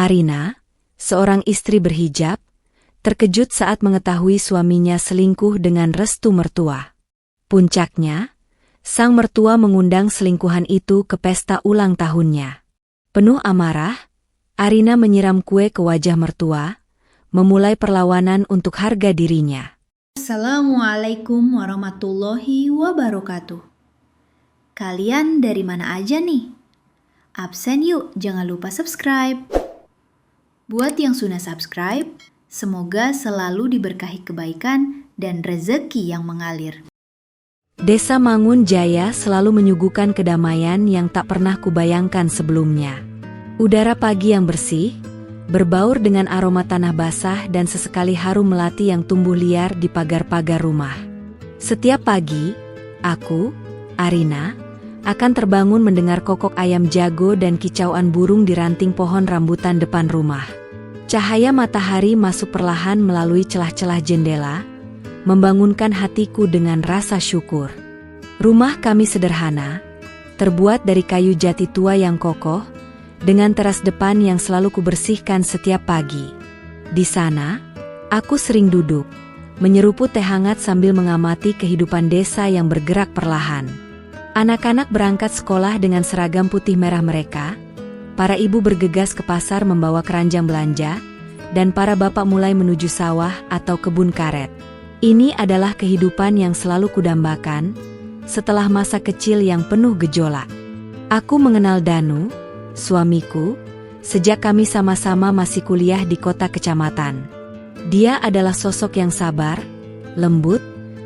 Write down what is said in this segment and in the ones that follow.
Arina, seorang istri berhijab, terkejut saat mengetahui suaminya selingkuh dengan restu mertua. Puncaknya, sang mertua mengundang selingkuhan itu ke pesta ulang tahunnya. Penuh amarah, Arina menyiram kue ke wajah mertua, memulai perlawanan untuk harga dirinya. Assalamualaikum warahmatullahi wabarakatuh. Kalian dari mana aja nih? Absen yuk, jangan lupa subscribe. Buat yang sudah subscribe, semoga selalu diberkahi kebaikan dan rezeki yang mengalir. Desa Mangun Jaya selalu menyuguhkan kedamaian yang tak pernah kubayangkan sebelumnya. Udara pagi yang bersih, berbaur dengan aroma tanah basah dan sesekali harum melati yang tumbuh liar di pagar-pagar rumah. Setiap pagi, aku, Arina, akan terbangun mendengar kokok ayam jago dan kicauan burung di ranting pohon rambutan depan rumah. Cahaya matahari masuk perlahan melalui celah-celah jendela, membangunkan hatiku dengan rasa syukur. Rumah kami sederhana, terbuat dari kayu jati tua yang kokoh, dengan teras depan yang selalu kubersihkan setiap pagi. Di sana, aku sering duduk, menyeruput teh hangat sambil mengamati kehidupan desa yang bergerak perlahan. Anak-anak berangkat sekolah dengan seragam putih merah mereka, para ibu bergegas ke pasar membawa keranjang belanja, dan para bapak mulai menuju sawah atau kebun karet. Ini adalah kehidupan yang selalu kudambakan, setelah masa kecil yang penuh gejolak. Aku mengenal Danu, suamiku, sejak kami sama-sama masih kuliah di kota kecamatan. Dia adalah sosok yang sabar, lembut,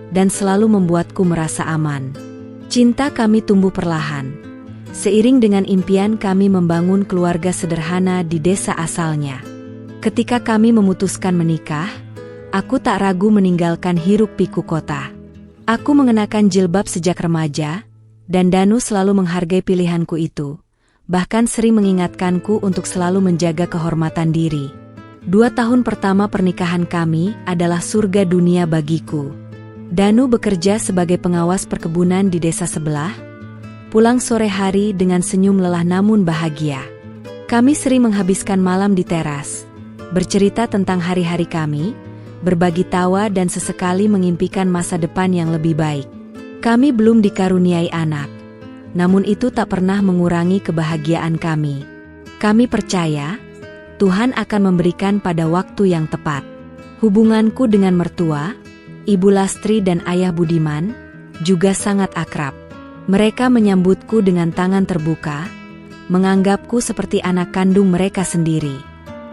dan selalu membuatku merasa aman. Cinta kami tumbuh perlahan, seiring dengan impian kami membangun keluarga sederhana di desa asalnya. Ketika kami memutuskan menikah, aku tak ragu meninggalkan hiruk-pikuk kota. Aku mengenakan jilbab sejak remaja, dan Danu selalu menghargai pilihanku itu, bahkan sering mengingatkanku untuk selalu menjaga kehormatan diri. 2 tahun pertama pernikahan kami adalah surga dunia bagiku. Danu bekerja sebagai pengawas perkebunan di desa sebelah, pulang sore hari dengan senyum lelah namun bahagia. Kami sering menghabiskan malam di teras, bercerita tentang hari-hari kami, berbagi tawa dan sesekali mengimpikan masa depan yang lebih baik. Kami belum dikaruniai anak, namun itu tak pernah mengurangi kebahagiaan kami. Kami percaya, Tuhan akan memberikan pada waktu yang tepat. Hubunganku dengan mertua, Ibu Lastri dan Ayah Budiman, juga sangat akrab. Mereka menyambutku dengan tangan terbuka, menganggapku seperti anak kandung mereka sendiri.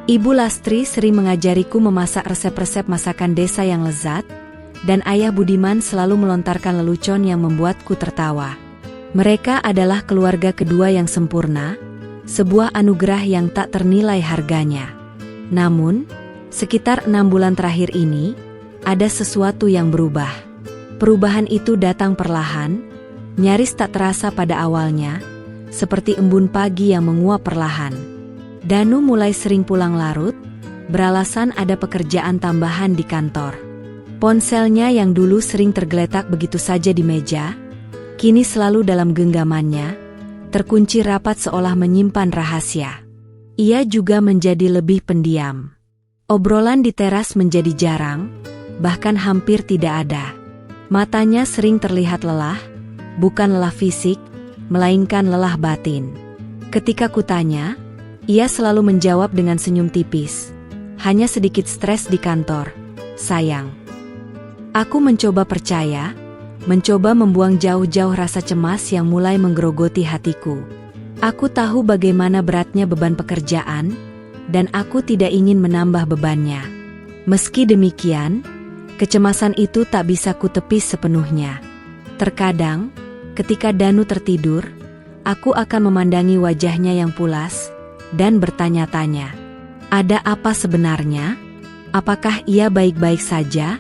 Ibu Lastri sering mengajariku memasak resep-resep masakan desa yang lezat, dan Ayah Budiman selalu melontarkan lelucon yang membuatku tertawa. Mereka adalah keluarga kedua yang sempurna, sebuah anugerah yang tak ternilai harganya. Namun, sekitar 6 bulan terakhir ini, ada sesuatu yang berubah. Perubahan itu datang perlahan, nyaris tak terasa pada awalnya, seperti embun pagi yang menguap perlahan. Danu mulai sering pulang larut, beralasan ada pekerjaan tambahan di kantor. Ponselnya yang dulu sering tergeletak begitu saja di meja, kini selalu dalam genggamannya, terkunci rapat seolah menyimpan rahasia. Ia juga menjadi lebih pendiam. Obrolan di teras menjadi jarang, bahkan hampir tidak ada. Matanya sering terlihat lelah, bukan lelah fisik, melainkan lelah batin. Ketika kutanya, ia selalu menjawab dengan senyum tipis. Hanya sedikit stres di kantor, sayang. Aku mencoba percaya, mencoba membuang jauh-jauh rasa cemas yang mulai menggerogoti hatiku. Aku tahu bagaimana beratnya beban pekerjaan, dan aku tidak ingin menambah bebannya. Meski demikian, kecemasan itu tak bisa kutepis sepenuhnya. Terkadang, ketika Danu tertidur, aku akan memandangi wajahnya yang pulas, dan bertanya-tanya, ada apa sebenarnya? Apakah ia baik-baik saja?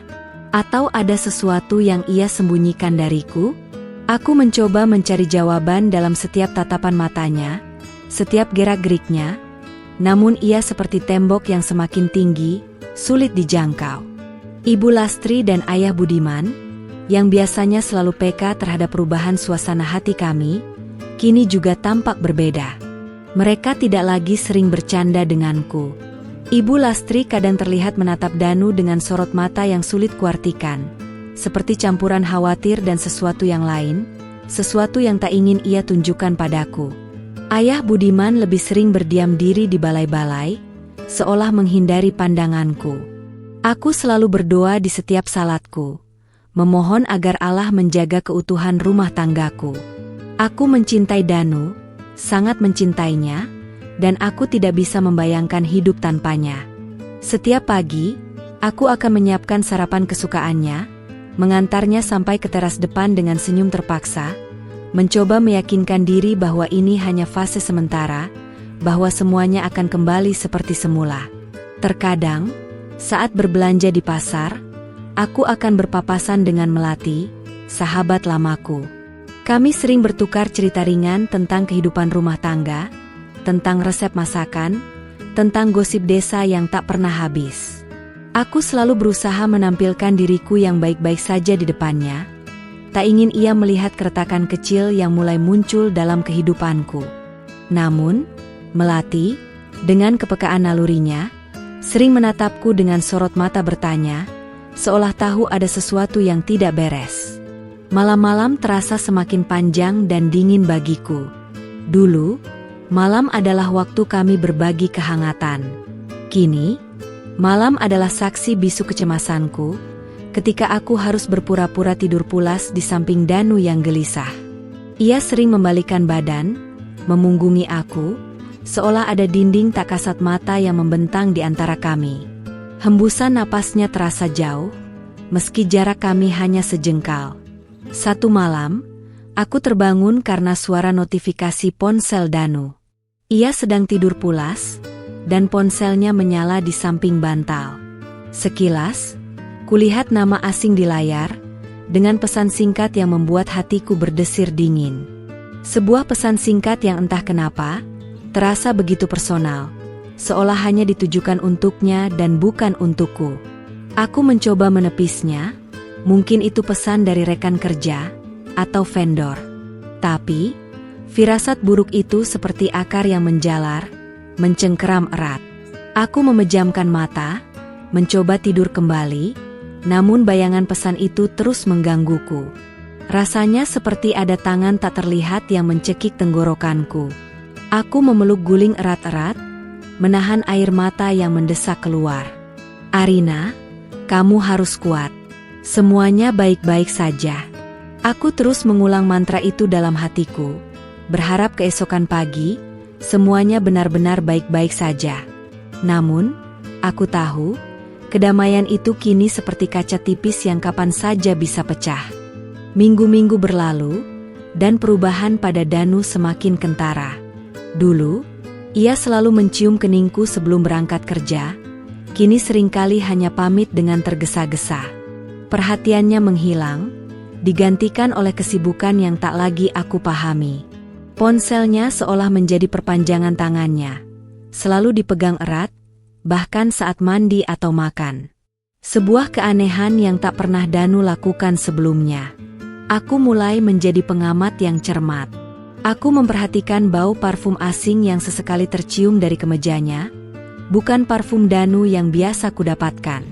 Atau ada sesuatu yang ia sembunyikan dariku? Aku mencoba mencari jawaban dalam setiap tatapan matanya, setiap gerak-geriknya, namun ia seperti tembok yang semakin tinggi, sulit dijangkau. Ibu Lastri dan Ayah Budiman, yang biasanya selalu peka terhadap perubahan suasana hati kami, kini juga tampak berbeda. Mereka tidak lagi sering bercanda denganku. Ibu Lastri kadang terlihat menatap Danu dengan sorot mata yang sulit kuartikan, seperti campuran khawatir dan sesuatu yang lain, sesuatu yang tak ingin ia tunjukkan padaku. Ayah Budiman lebih sering berdiam diri di balai-balai, seolah menghindari pandanganku. Aku selalu berdoa di setiap salatku, memohon agar Allah menjaga keutuhan rumah tanggaku. Aku mencintai Danu, sangat mencintainya, dan aku tidak bisa membayangkan hidup tanpanya. Setiap pagi, aku akan menyiapkan sarapan kesukaannya, mengantarnya sampai ke teras depan dengan senyum terpaksa, mencoba meyakinkan diri bahwa ini hanya fase sementara, bahwa semuanya akan kembali seperti semula. Terkadang, saat berbelanja di pasar, aku akan berpapasan dengan Melati, sahabat lamaku. Kami sering bertukar cerita ringan tentang kehidupan rumah tangga, tentang resep masakan, tentang gosip desa yang tak pernah habis. Aku selalu berusaha menampilkan diriku yang baik-baik saja di depannya, tak ingin ia melihat keretakan kecil yang mulai muncul dalam kehidupanku. Namun, Melati, dengan kepekaan nalurinya, sering menatapku dengan sorot mata bertanya, seolah tahu ada sesuatu yang tidak beres. Malam-malam terasa semakin panjang dan dingin bagiku. Dulu, malam adalah waktu kami berbagi kehangatan. Kini, malam adalah saksi bisu kecemasanku, ketika aku harus berpura-pura tidur pulas di samping Danu yang gelisah. Ia sering membalikkan badan, memunggungi aku, seolah ada dinding tak kasat mata yang membentang di antara kami. Hembusan napasnya terasa jauh, meski jarak kami hanya sejengkal. Satu malam, aku terbangun karena suara notifikasi ponsel Danu. Ia sedang tidur pulas, dan ponselnya menyala di samping bantal. Sekilas, kulihat nama asing di layar, dengan pesan singkat yang membuat hatiku berdesir dingin. Sebuah pesan singkat yang entah kenapa, terasa begitu personal, seolah hanya ditujukan untuknya dan bukan untukku. Aku mencoba menepisnya, mungkin itu pesan dari rekan kerja, atau vendor. Tapi, firasat buruk itu seperti akar yang menjalar, mencengkeram erat. Aku memejamkan mata, mencoba tidur kembali, namun bayangan pesan itu terus menggangguku. Rasanya seperti ada tangan tak terlihat yang mencekik tenggorokanku. Aku memeluk guling erat-erat, menahan air mata yang mendesak keluar. Arina, kamu harus kuat. Semuanya baik-baik saja. Aku terus mengulang mantra itu dalam hatiku, berharap keesokan pagi, semuanya benar-benar baik-baik saja. Namun, aku tahu, kedamaian itu kini seperti kaca tipis yang kapan saja bisa pecah. Minggu-minggu berlalu, dan perubahan pada Danu semakin kentara. Dulu, ia selalu mencium keningku sebelum berangkat kerja, kini seringkali hanya pamit dengan tergesa-gesa. Perhatiannya menghilang, digantikan oleh kesibukan yang tak lagi aku pahami. Ponselnya seolah menjadi perpanjangan tangannya, selalu dipegang erat, bahkan saat mandi atau makan. Sebuah keanehan yang tak pernah Danu lakukan sebelumnya. Aku mulai menjadi pengamat yang cermat. Aku memperhatikan bau parfum asing yang sesekali tercium dari kemejanya, bukan parfum Danu yang biasa kudapatkan.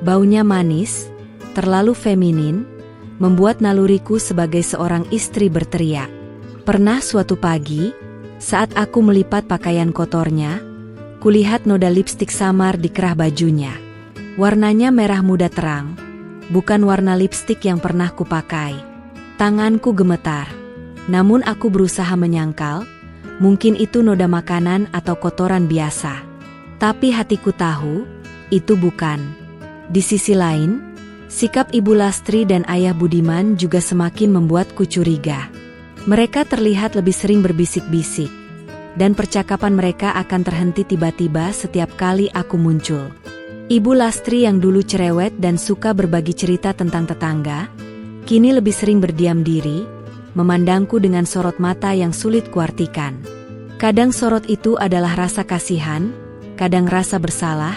Baunya manis, terlalu feminin, membuat naluriku sebagai seorang istri berteriak. Pernah suatu pagi, saat aku melipat pakaian kotornya, kulihat noda lipstik samar di kerah bajunya. Warnanya merah muda terang, bukan warna lipstik yang pernah kupakai. Tanganku gemetar, namun aku berusaha menyangkal, mungkin itu noda makanan atau kotoran biasa. Tapi hatiku tahu, itu bukan. Di sisi lain, sikap Ibu Lastri dan Ayah Budiman juga semakin membuatku curiga. Mereka terlihat lebih sering berbisik-bisik, dan percakapan mereka akan terhenti tiba-tiba setiap kali aku muncul. Ibu Lastri yang dulu cerewet dan suka berbagi cerita tentang tetangga, kini lebih sering berdiam diri, memandangku dengan sorot mata yang sulit kuartikan. Kadang sorot itu adalah rasa kasihan, kadang rasa bersalah,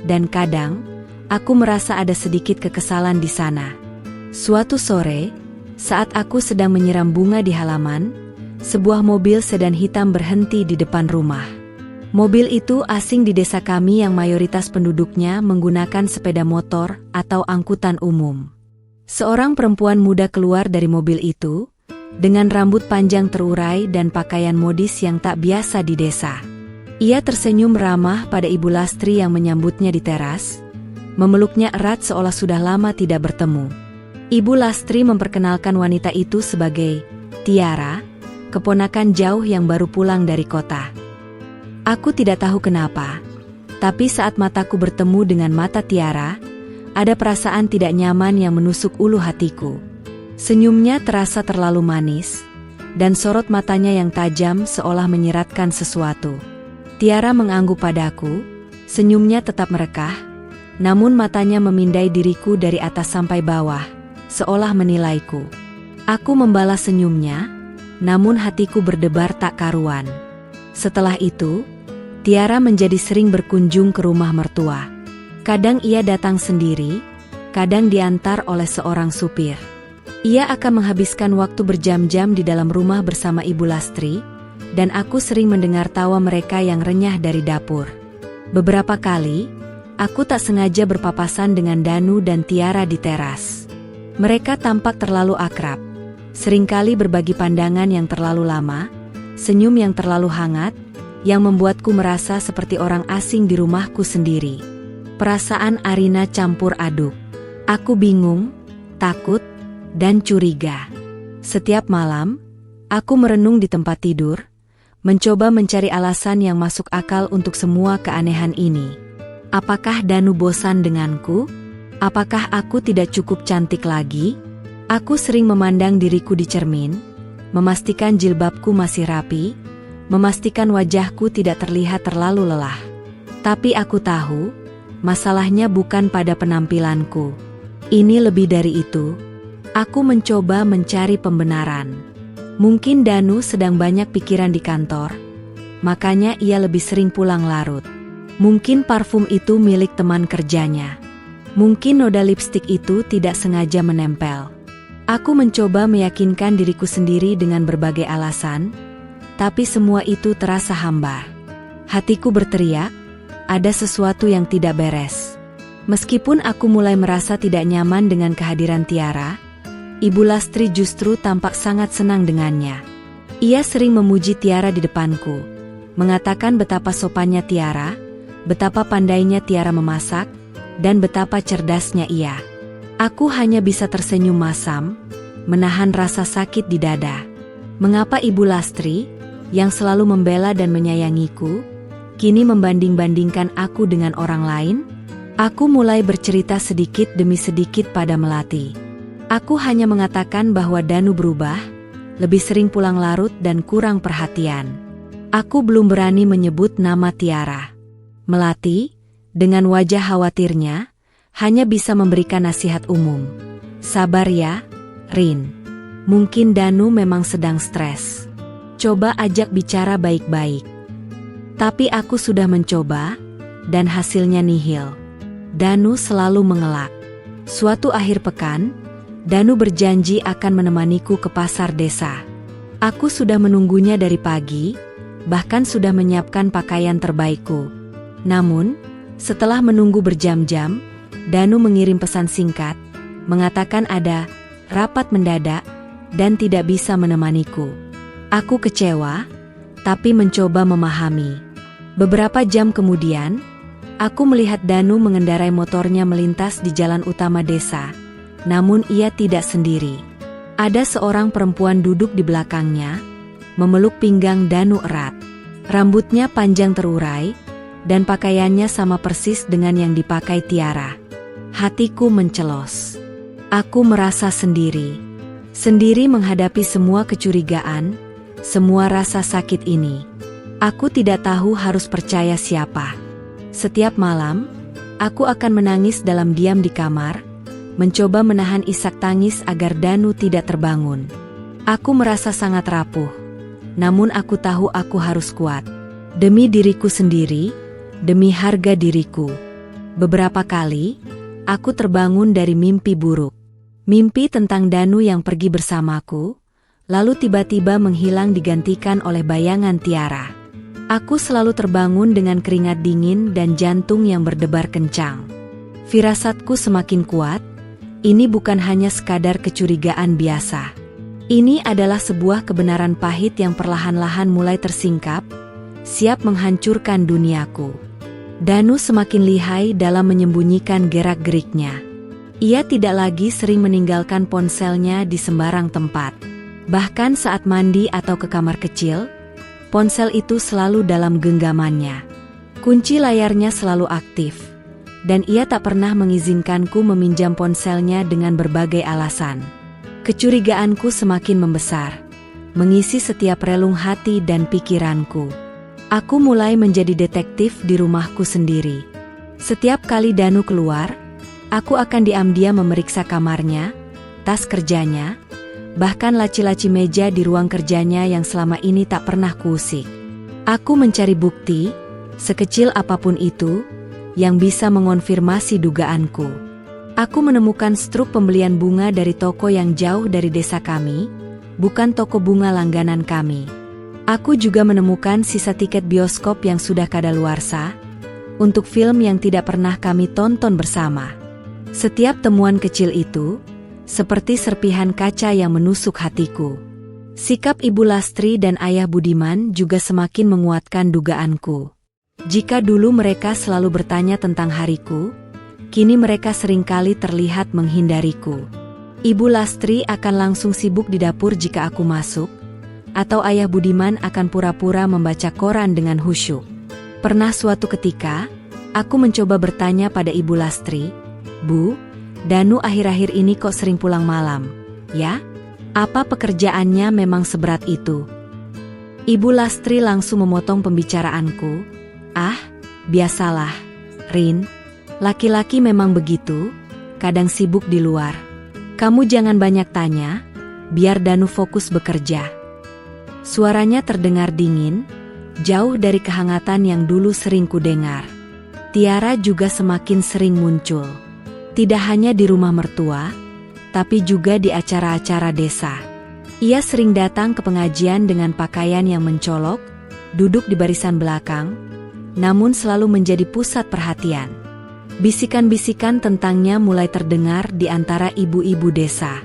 dan kadang aku merasa ada sedikit kekesalan di sana. Suatu sore, saat aku sedang menyiram bunga di halaman, sebuah mobil sedan hitam berhenti di depan rumah. Mobil itu asing di desa kami yang mayoritas penduduknya menggunakan sepeda motor atau angkutan umum. Seorang perempuan muda keluar dari mobil itu, dengan rambut panjang terurai dan pakaian modis yang tak biasa di desa. Ia tersenyum ramah pada Ibu Lastri yang menyambutnya di teras, memeluknya erat seolah sudah lama tidak bertemu. Ibu Lastri memperkenalkan wanita itu sebagai Tiara, keponakan jauh yang baru pulang dari kota. Aku tidak tahu kenapa, tapi saat mataku bertemu dengan mata Tiara, ada perasaan tidak nyaman yang menusuk ulu hatiku. Senyumnya terasa terlalu manis, dan sorot matanya yang tajam seolah menyiratkan sesuatu. Tiara mengangguk padaku, senyumnya tetap merekah, namun matanya memindai diriku dari atas sampai bawah, seolah menilaiku. Aku membalas senyumnya, namun hatiku berdebar tak karuan. Setelah itu, Tiara menjadi sering berkunjung ke rumah mertua. Kadang ia datang sendiri, kadang diantar oleh seorang supir. Ia akan menghabiskan waktu berjam-jam di dalam rumah bersama Ibu Lastri, dan aku sering mendengar tawa mereka yang renyah dari dapur. Beberapa kali, aku tak sengaja berpapasan dengan Danu dan Tiara di teras. Mereka tampak terlalu akrab, seringkali berbagi pandangan yang terlalu lama, senyum yang terlalu hangat, yang membuatku merasa seperti orang asing di rumahku sendiri. Perasaan Arina campur aduk. Aku bingung, takut, dan curiga. Setiap malam, aku merenung di tempat tidur, mencoba mencari alasan yang masuk akal untuk semua keanehan ini. Apakah Danu bosan denganku? Apakah aku tidak cukup cantik lagi? Aku sering memandang diriku di cermin, memastikan jilbabku masih rapi, memastikan wajahku tidak terlihat terlalu lelah. Tapi aku tahu, masalahnya bukan pada penampilanku. Ini lebih dari itu. Aku mencoba mencari pembenaran. Mungkin Danu sedang banyak pikiran di kantor, makanya ia lebih sering pulang larut. Mungkin parfum itu milik teman kerjanya. Mungkin noda lipstik itu tidak sengaja menempel. Aku mencoba meyakinkan diriku sendiri dengan berbagai alasan, tapi semua itu terasa hambar. Hatiku berteriak, ada sesuatu yang tidak beres. Meskipun aku mulai merasa tidak nyaman dengan kehadiran Tiara, Ibu Lastri justru tampak sangat senang dengannya. Ia sering memuji Tiara di depanku, mengatakan betapa sopannya Tiara, betapa pandainya Tiara memasak, dan betapa cerdasnya ia. Aku hanya bisa tersenyum masam, menahan rasa sakit di dada. Mengapa Ibu Lastri, yang selalu membela dan menyayangiku, kini membanding-bandingkan aku dengan orang lain? Aku mulai bercerita sedikit demi sedikit pada Melati. Aku hanya mengatakan bahwa Danu berubah, lebih sering pulang larut dan kurang perhatian. Aku belum berani menyebut nama Tiara. Melati, dengan wajah khawatirnya, hanya bisa memberikan nasihat umum. Sabar ya, Rin. Mungkin Danu memang sedang stres. Coba ajak bicara baik-baik. Tapi aku sudah mencoba, dan hasilnya nihil. Danu selalu mengelak. Suatu akhir pekan, Danu berjanji akan menemaniku ke pasar desa. Aku sudah menunggunya dari pagi, bahkan sudah menyiapkan pakaian terbaikku. Namun, setelah menunggu berjam-jam, Danu mengirim pesan singkat, mengatakan ada rapat mendadak, dan tidak bisa menemaniku. Aku kecewa, tapi mencoba memahami. Beberapa jam kemudian, aku melihat Danu mengendarai motornya melintas di jalan utama desa, namun ia tidak sendiri. Ada seorang perempuan duduk di belakangnya, memeluk pinggang Danu erat. Rambutnya panjang terurai, dan pakaiannya sama persis dengan yang dipakai Tiara. Hatiku mencelos. Aku merasa sendiri. Sendiri menghadapi semua kecurigaan, semua rasa sakit ini. Aku tidak tahu harus percaya siapa. Setiap malam, aku akan menangis dalam diam di kamar, mencoba menahan isak tangis agar Danu tidak terbangun. Aku merasa sangat rapuh, namun aku tahu aku harus kuat. Demi diriku sendiri, demi harga diriku. Beberapa kali, aku terbangun dari mimpi buruk. Mimpi tentang Danu yang pergi bersamaku, lalu tiba-tiba menghilang digantikan oleh bayangan Tiara. Aku selalu terbangun dengan keringat dingin dan jantung yang berdebar kencang. Firasatku semakin kuat, ini bukan hanya sekadar kecurigaan biasa. Ini adalah sebuah kebenaran pahit yang perlahan-lahan mulai tersingkap, siap menghancurkan duniaku. Danu semakin lihai dalam menyembunyikan gerak-geriknya. Ia tidak lagi sering meninggalkan ponselnya di sembarang tempat. Bahkan saat mandi atau ke kamar kecil, ponsel itu selalu dalam genggamannya. Kunci layarnya selalu aktif, dan ia tak pernah mengizinkanku meminjam ponselnya dengan berbagai alasan. Kecurigaanku semakin membesar, mengisi setiap relung hati dan pikiranku. Aku mulai menjadi detektif di rumahku sendiri. Setiap kali Danu keluar, aku akan diam-diam memeriksa kamarnya, tas kerjanya, bahkan laci-laci meja di ruang kerjanya yang selama ini tak pernah kuusik. Aku mencari bukti, sekecil apapun itu, yang bisa mengonfirmasi dugaanku. Aku menemukan struk pembelian bunga dari toko yang jauh dari desa kami, bukan toko bunga langganan kami. Aku juga menemukan sisa tiket bioskop yang sudah kadaluarsa, untuk film yang tidak pernah kami tonton bersama. Setiap temuan kecil itu, seperti serpihan kaca yang menusuk hatiku. Sikap Ibu Lastri dan Ayah Budiman juga semakin menguatkan dugaanku. Jika dulu mereka selalu bertanya tentang hariku, kini mereka seringkali terlihat menghindariku. Ibu Lastri akan langsung sibuk di dapur jika aku masuk, atau Ayah Budiman akan pura-pura membaca koran dengan khusyuk. Pernah suatu ketika, aku mencoba bertanya pada Ibu Lastri, "Bu, Danu akhir-akhir ini kok sering pulang malam, ya? Apa pekerjaannya memang seberat itu?" Ibu Lastri langsung memotong pembicaraanku. "Ah, biasalah, Rin. Laki-laki memang begitu, kadang sibuk di luar. Kamu jangan banyak tanya, biar Danu fokus bekerja." Suaranya terdengar dingin, jauh dari kehangatan yang dulu sering kudengar. Tiara juga semakin sering muncul. Tidak hanya di rumah mertua, tapi juga di acara-acara desa. Ia sering datang ke pengajian dengan pakaian yang mencolok, duduk di barisan belakang, namun selalu menjadi pusat perhatian. Bisikan-bisikan tentangnya mulai terdengar di antara ibu-ibu desa.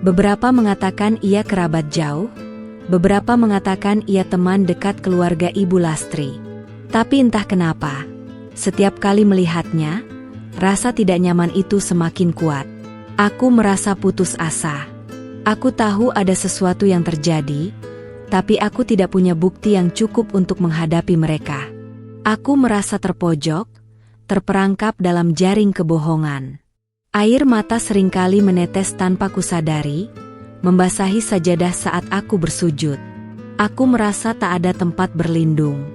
Beberapa mengatakan ia kerabat jauh, beberapa mengatakan ia teman dekat keluarga Ibu Lastri. Tapi entah kenapa, setiap kali melihatnya, rasa tidak nyaman itu semakin kuat. Aku merasa putus asa. Aku tahu ada sesuatu yang terjadi, tapi aku tidak punya bukti yang cukup untuk menghadapi mereka. Aku merasa terpojok, terperangkap dalam jaring kebohongan. Air mata seringkali menetes tanpa kusadari, membasahi sajadah saat aku bersujud. Aku merasa tak ada tempat berlindung.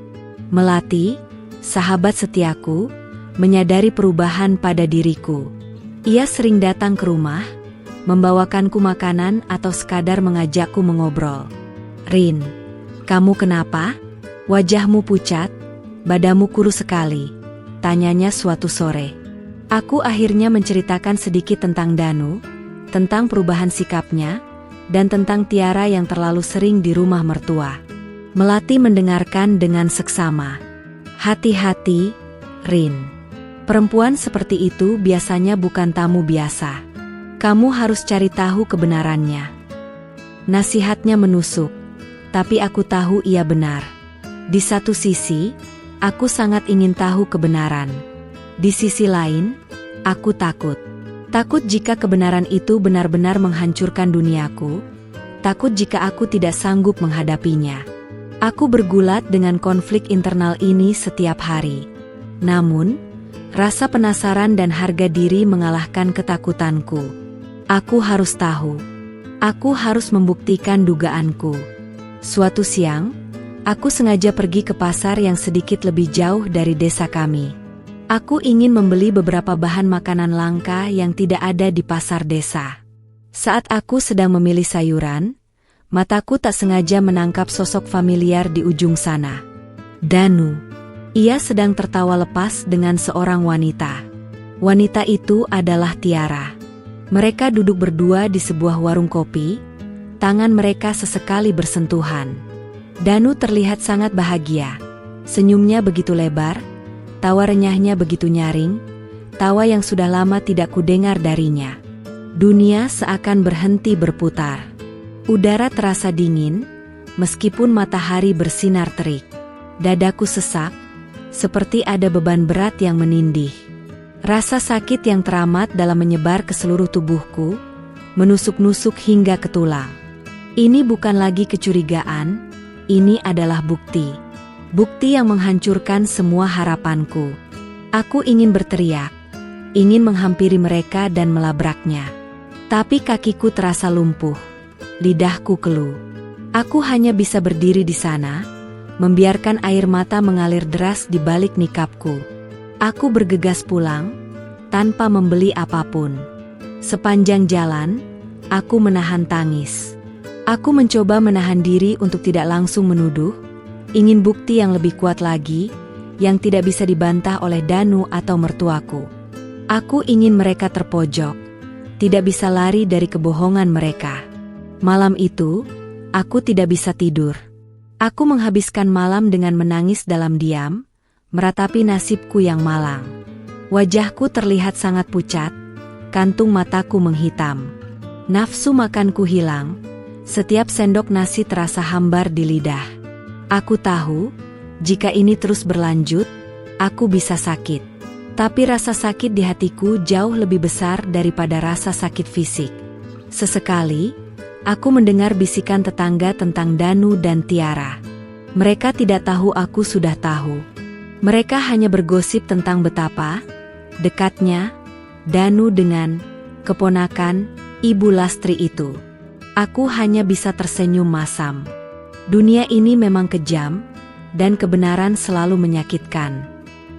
Melati, sahabat setiaku, menyadari perubahan pada diriku. Ia sering datang ke rumah, membawakanku makanan atau sekadar mengajakku mengobrol. "Rin, kamu kenapa? Wajahmu pucat, badanmu kurus sekali," tanyanya suatu sore. Aku akhirnya menceritakan sedikit tentang Danu, tentang perubahan sikapnya, dan tentang Tiara yang terlalu sering di rumah mertua. Melati mendengarkan dengan seksama. "Hati-hati, Rin. Perempuan seperti itu biasanya bukan tamu biasa. Kamu harus cari tahu kebenarannya." Nasihatnya menusuk, tapi aku tahu ia benar. Di satu sisi, aku sangat ingin tahu kebenaran. Di sisi lain, aku takut. Takut jika kebenaran itu benar-benar menghancurkan duniaku. Takut jika aku tidak sanggup menghadapinya. Aku bergulat dengan konflik internal ini setiap hari. Namun, rasa penasaran dan harga diri mengalahkan ketakutanku. Aku harus tahu. Aku harus membuktikan dugaanku. Suatu siang, aku sengaja pergi ke pasar yang sedikit lebih jauh dari desa kami. Aku ingin membeli beberapa bahan makanan langka yang tidak ada di pasar desa. Saat aku sedang memilih sayuran, mataku tak sengaja menangkap sosok familiar di ujung sana. Danu. Ia sedang tertawa lepas dengan seorang wanita. Wanita itu adalah Tiara. Mereka duduk berdua di sebuah warung kopi, Tangan mereka sesekali bersentuhan. Danu terlihat sangat bahagia. Senyumnya begitu lebar, tawa renyahnya begitu nyaring, tawa yang sudah lama tidak kudengar darinya. Dunia seakan berhenti berputar. Udara terasa dingin, meskipun matahari bersinar terik. Dadaku sesak, seperti ada beban berat yang menindih. Rasa sakit yang teramat dalam menyebar ke seluruh tubuhku, menusuk-nusuk hingga ke tulang. Ini bukan lagi kecurigaan, ini adalah bukti. Bukti yang menghancurkan semua harapanku. Aku ingin berteriak, ingin menghampiri mereka dan melabraknya. Tapi kakiku terasa lumpuh, lidahku keluh. Aku hanya bisa berdiri di sana, membiarkan air mata mengalir deras di balik nikapku. Aku bergegas pulang, tanpa membeli apapun. Sepanjang jalan, aku menahan tangis. Aku mencoba menahan diri untuk tidak langsung menuduh, ingin bukti yang lebih kuat lagi, yang tidak bisa dibantah oleh Danu atau mertuaku. Aku ingin mereka terpojok, tidak bisa lari dari kebohongan mereka. Malam itu, aku tidak bisa tidur. Aku menghabiskan malam dengan menangis dalam diam, meratapi nasibku yang malang. Wajahku terlihat sangat pucat, kantung mataku menghitam. Nafsu makanku hilang, setiap sendok nasi terasa hambar di lidah. Aku tahu, jika ini terus berlanjut, aku bisa sakit. Tapi rasa sakit di hatiku jauh lebih besar daripada rasa sakit fisik. Sesekali, aku mendengar bisikan tetangga tentang Danu dan Tiara. Mereka tidak tahu aku sudah tahu. Mereka hanya bergosip tentang betapa dekatnya Danu dengan keponakan Ibu Lastri itu. Aku hanya bisa tersenyum masam. Dunia ini memang kejam, dan kebenaran selalu menyakitkan.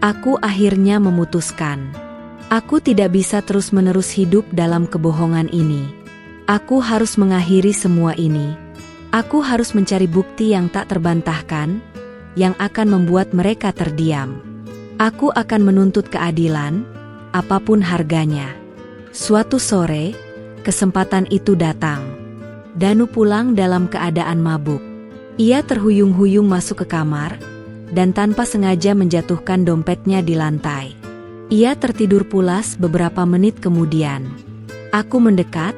Aku akhirnya memutuskan. Aku tidak bisa terus-menerus hidup dalam kebohongan ini. Aku harus mengakhiri semua ini. Aku harus mencari bukti yang tak terbantahkan, yang akan membuat mereka terdiam. Aku akan menuntut keadilan, apapun harganya. Suatu sore, kesempatan itu datang. Danu pulang dalam keadaan mabuk. Ia terhuyung-huyung masuk ke kamar, dan tanpa sengaja menjatuhkan dompetnya di lantai. Ia tertidur pulas beberapa menit kemudian. Aku mendekat,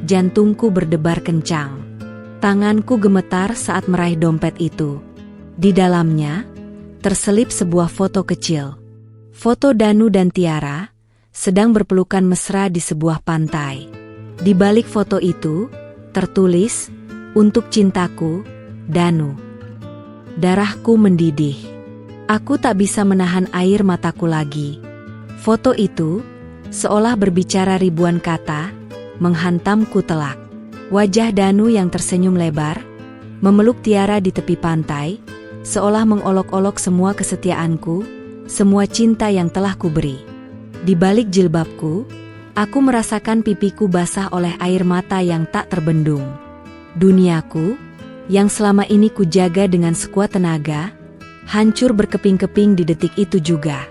jantungku berdebar kencang. Tanganku gemetar saat meraih dompet itu. Di dalamnya, terselip sebuah foto kecil. Foto Danu dan Tiara, sedang berpelukan mesra di sebuah pantai. Di balik foto itu, tertulis, "Untuk cintaku, Danu." Darahku mendidih. Aku tak bisa menahan air mataku lagi. Foto itu, seolah berbicara ribuan kata, menghantamku telak. Wajah Danu yang tersenyum lebar, memeluk Tiara di tepi pantai, seolah mengolok-olok semua kesetiaanku, semua cinta yang telah kuberi. Di balik jilbabku, aku merasakan pipiku basah oleh air mata yang tak terbendung. Duniaku, yang selama ini kujaga dengan sekuat tenaga, hancur berkeping-keping di detik itu juga.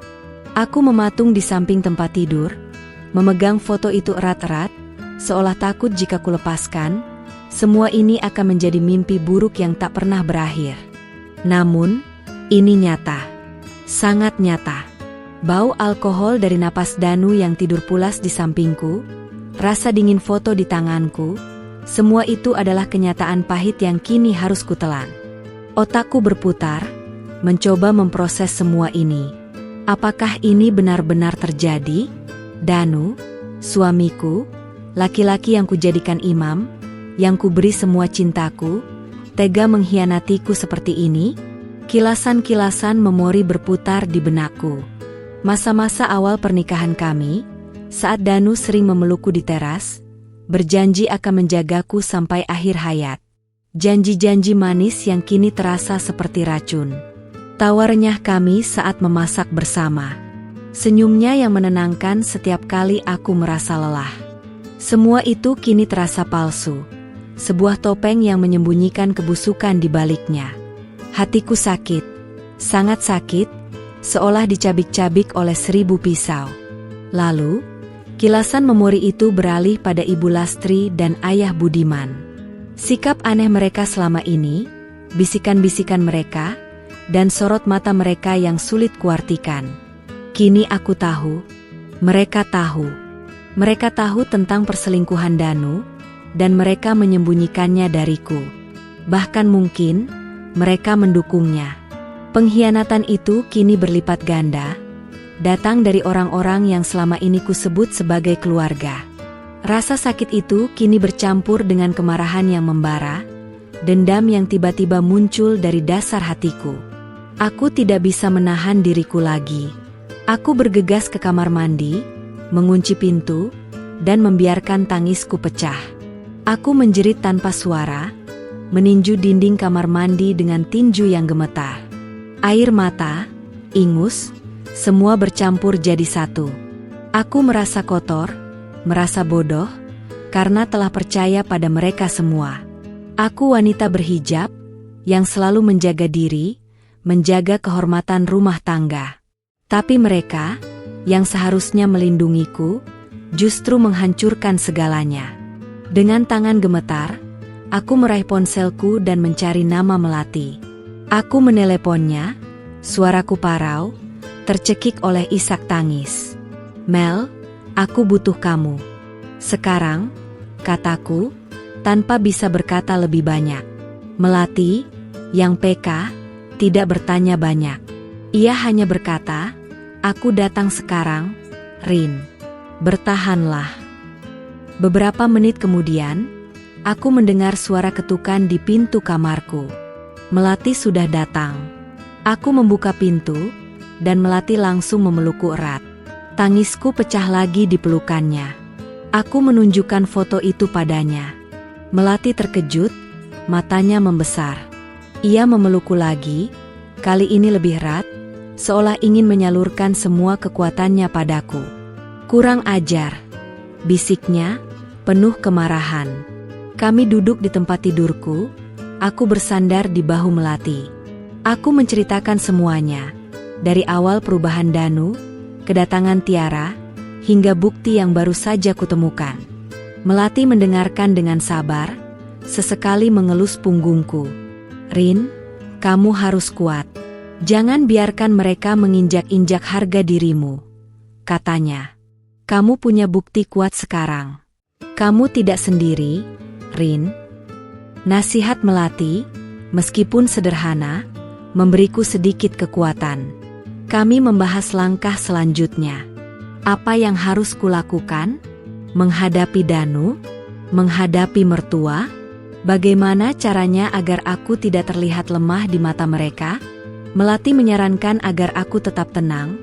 Aku mematung di samping tempat tidur, memegang foto itu erat-erat, seolah takut jika kulepaskan, semua ini akan menjadi mimpi buruk yang tak pernah berakhir. Namun, ini nyata. Sangat nyata. Bau alkohol dari napas Danu yang tidur pulas di sampingku, rasa dingin foto di tanganku, semua itu adalah kenyataan pahit yang kini harus kutelan. Otakku berputar, mencoba memproses semua ini. Apakah ini benar-benar terjadi? Danu, suamiku, laki-laki yang kujadikan imam, yang kuberi semua cintaku, tega mengkhianatiku seperti ini? Kilasan-kilasan memori berputar di benakku. Masa-masa awal pernikahan kami, saat Danu sering memelukku di teras, berjanji akan menjagaku sampai akhir hayat. Janji-janji manis yang kini terasa seperti racun. Tawa renyah kami saat memasak bersama. Senyumnya yang menenangkan setiap kali aku merasa lelah. Semua itu kini terasa palsu. Sebuah topeng yang menyembunyikan kebusukan di baliknya. Hatiku sakit, sangat sakit, seolah dicabik-cabik oleh 1000 pisau. Lalu, kilasan memori itu beralih pada Ibu Lastri dan Ayah Budiman. Sikap aneh mereka selama ini, bisikan-bisikan mereka, dan sorot mata mereka yang sulit kuartikan. Kini aku tahu. Mereka tahu. Mereka tahu tentang perselingkuhan Danu, dan mereka menyembunyikannya dariku. Bahkan mungkin, mereka mendukungnya. Pengkhianatan itu kini berlipat ganda, datang dari orang-orang yang selama ini kusebut sebagai keluarga. Rasa sakit itu kini bercampur dengan kemarahan yang membara, dendam yang tiba-tiba muncul dari dasar hatiku. Aku tidak bisa menahan diriku lagi. Aku bergegas ke kamar mandi, mengunci pintu, dan membiarkan tangisku pecah. Aku menjerit tanpa suara, meninju dinding kamar mandi dengan tinju yang gemetar. Air mata, ingus, semua bercampur jadi satu. Aku merasa kotor, merasa bodoh, karena telah percaya pada mereka semua. Aku wanita berhijab, yang selalu menjaga diri, menjaga kehormatan rumah tangga. Tapi mereka, yang seharusnya melindungiku, justru menghancurkan segalanya. Dengan tangan gemetar, aku meraih ponselku dan mencari nama Melati. Aku meneleponnya, suaraku parau, tercekik oleh isak tangis. "Mel, aku butuh kamu. Sekarang," kataku, tanpa bisa berkata lebih banyak. Melati, yang peka, tidak bertanya banyak. Ia hanya berkata, "Aku datang sekarang, Rin. Bertahanlah." Beberapa menit kemudian, aku mendengar suara ketukan di pintu kamarku. Melati sudah datang. Aku membuka pintu, dan Melati langsung memelukku erat. Tangisku pecah lagi di pelukannya. Aku menunjukkan foto itu padanya. Melati terkejut, matanya membesar. Ia memelukku lagi, kali ini lebih erat, seolah ingin menyalurkan semua kekuatannya padaku. "Kurang ajar," bisiknya, penuh kemarahan. Kami duduk di tempat tidurku, aku bersandar di bahu Melati. Aku menceritakan semuanya, dari awal perubahan Danu, kedatangan Tiara, hingga bukti yang baru saja kutemukan. Melati mendengarkan dengan sabar, sesekali mengelus punggungku. "Rin, kamu harus kuat. Jangan biarkan mereka menginjak-injak harga dirimu," katanya. "Kamu punya bukti kuat sekarang. Kamu tidak sendiri, Rin." Nasihat Melati, meskipun sederhana, memberiku sedikit kekuatan. Kami membahas langkah selanjutnya. Apa yang harus kulakukan? Menghadapi Danu? Menghadapi mertua? Bagaimana caranya agar aku tidak terlihat lemah di mata mereka? Melati menyarankan agar aku tetap tenang,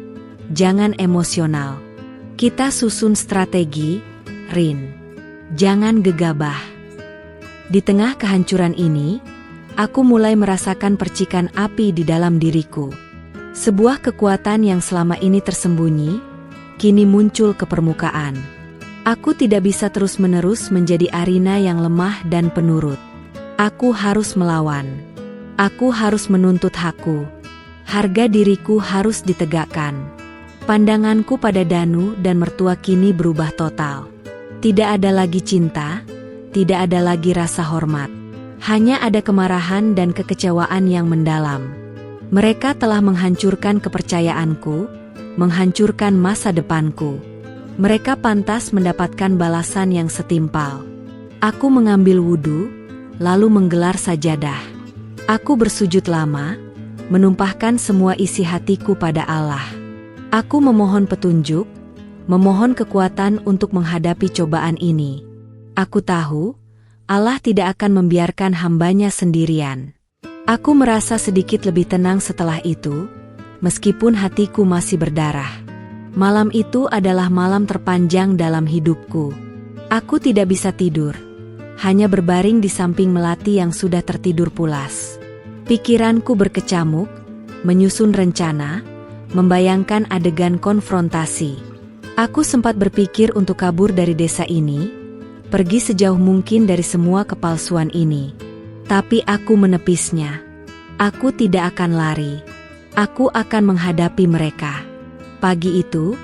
jangan emosional. Kita susun strategi, Rin. Jangan gegabah. Di tengah kehancuran ini, aku mulai merasakan percikan api di dalam diriku. Sebuah kekuatan yang selama ini tersembunyi, kini muncul ke permukaan. Aku tidak bisa terus-menerus menjadi Arina yang lemah dan penurut. Aku harus melawan. Aku harus menuntut hakku. Harga diriku harus ditegakkan. Pandanganku pada Danu dan mertua kini berubah total. Tidak ada lagi cinta, tidak ada lagi rasa hormat. Hanya ada kemarahan dan kekecewaan yang mendalam. Mereka telah menghancurkan kepercayaanku, menghancurkan masa depanku. Mereka pantas mendapatkan balasan yang setimpal. Aku mengambil wudhu, lalu menggelar sajadah. Aku bersujud lama, menumpahkan semua isi hatiku pada Allah. Aku memohon petunjuk, memohon kekuatan untuk menghadapi cobaan ini. Aku tahu, Allah tidak akan membiarkan hambanya sendirian. Aku merasa sedikit lebih tenang setelah itu, meskipun hatiku masih berdarah. Malam itu adalah malam terpanjang dalam hidupku. Aku tidak bisa tidur, hanya berbaring di samping Melati yang sudah tertidur pulas. Pikiranku berkecamuk, menyusun rencana, membayangkan adegan konfrontasi. Aku sempat berpikir untuk kabur dari desa ini, pergi sejauh mungkin dari semua kepalsuan ini. Tapi aku menepisnya. Aku tidak akan lari. Aku akan menghadapi mereka. Pagi itu,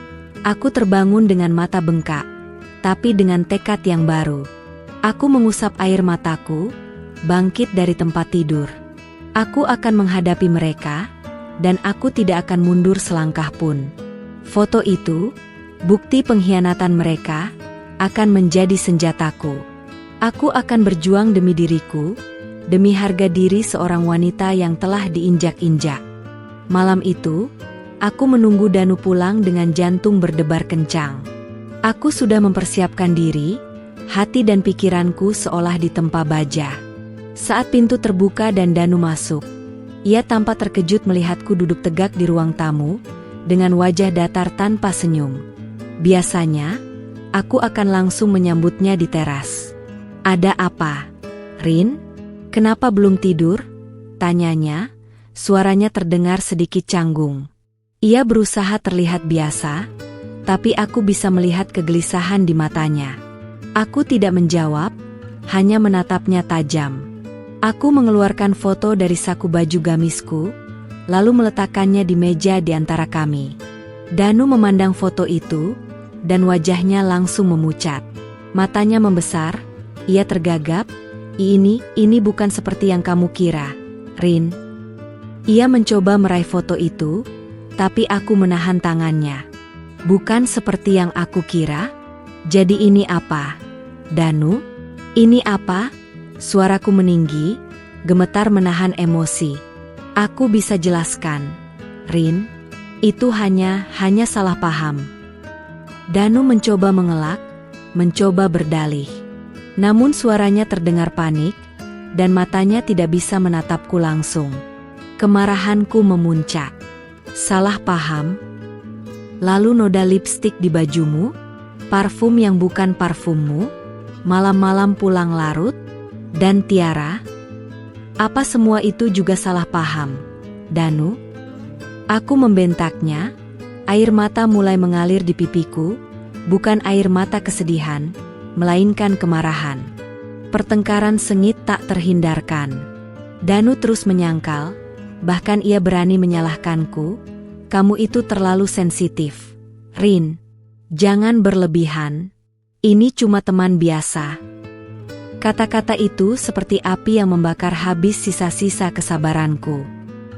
aku terbangun dengan mata bengkak, tapi dengan tekad yang baru. Aku mengusap air mataku, bangkit dari tempat tidur. Aku akan menghadapi mereka, dan aku tidak akan mundur selangkah pun. Foto itu, bukti pengkhianatan mereka, akan menjadi senjataku. Aku akan berjuang demi diriku, demi harga diri seorang wanita yang telah diinjak-injak. Malam itu, aku menunggu Danu pulang dengan jantung berdebar kencang. Aku sudah mempersiapkan diri, hati dan pikiranku seolah ditempa baja. Saat pintu terbuka dan Danu masuk, ia tampak terkejut melihatku duduk tegak di ruang tamu, dengan wajah datar tanpa senyum. Biasanya, aku akan langsung menyambutnya di teras. "Ada apa, Rin? Kenapa belum tidur?" tanyanya, suaranya terdengar sedikit canggung. Ia berusaha terlihat biasa, tapi aku bisa melihat kegelisahan di matanya. Aku tidak menjawab, hanya menatapnya tajam. Aku mengeluarkan foto dari saku baju gamisku, lalu meletakkannya di meja di antara kami. Danu memandang foto itu, dan wajahnya langsung memucat. Matanya membesar, ia tergagap, Ini bukan seperti yang kamu kira, Rin." Ia mencoba meraih foto itu, tapi aku menahan tangannya. "Bukan seperti yang aku kira? Jadi ini apa, Danu? Ini apa?" Suaraku meninggi, gemetar menahan emosi. "Aku bisa jelaskan, Rin. Itu hanya salah paham." Danu mencoba mengelak, mencoba berdalih. Namun suaranya terdengar panik, dan matanya tidak bisa menatapku langsung. Kemarahanku memuncak. "Salah paham? Lalu noda lipstik di bajumu? Parfum yang bukan parfummu? Malam-malam pulang larut? Dan Tiara? Apa semua itu juga salah paham, Danu?" Aku membentaknya, air mata mulai mengalir di pipiku, bukan air mata kesedihan, melainkan kemarahan. Pertengkaran sengit tak terhindarkan. Danu terus menyangkal, bahkan ia berani menyalahkanku, "Kamu itu terlalu sensitif, Rin. Jangan berlebihan. Ini cuma teman biasa." Kata-kata itu seperti api yang membakar habis sisa-sisa kesabaranku.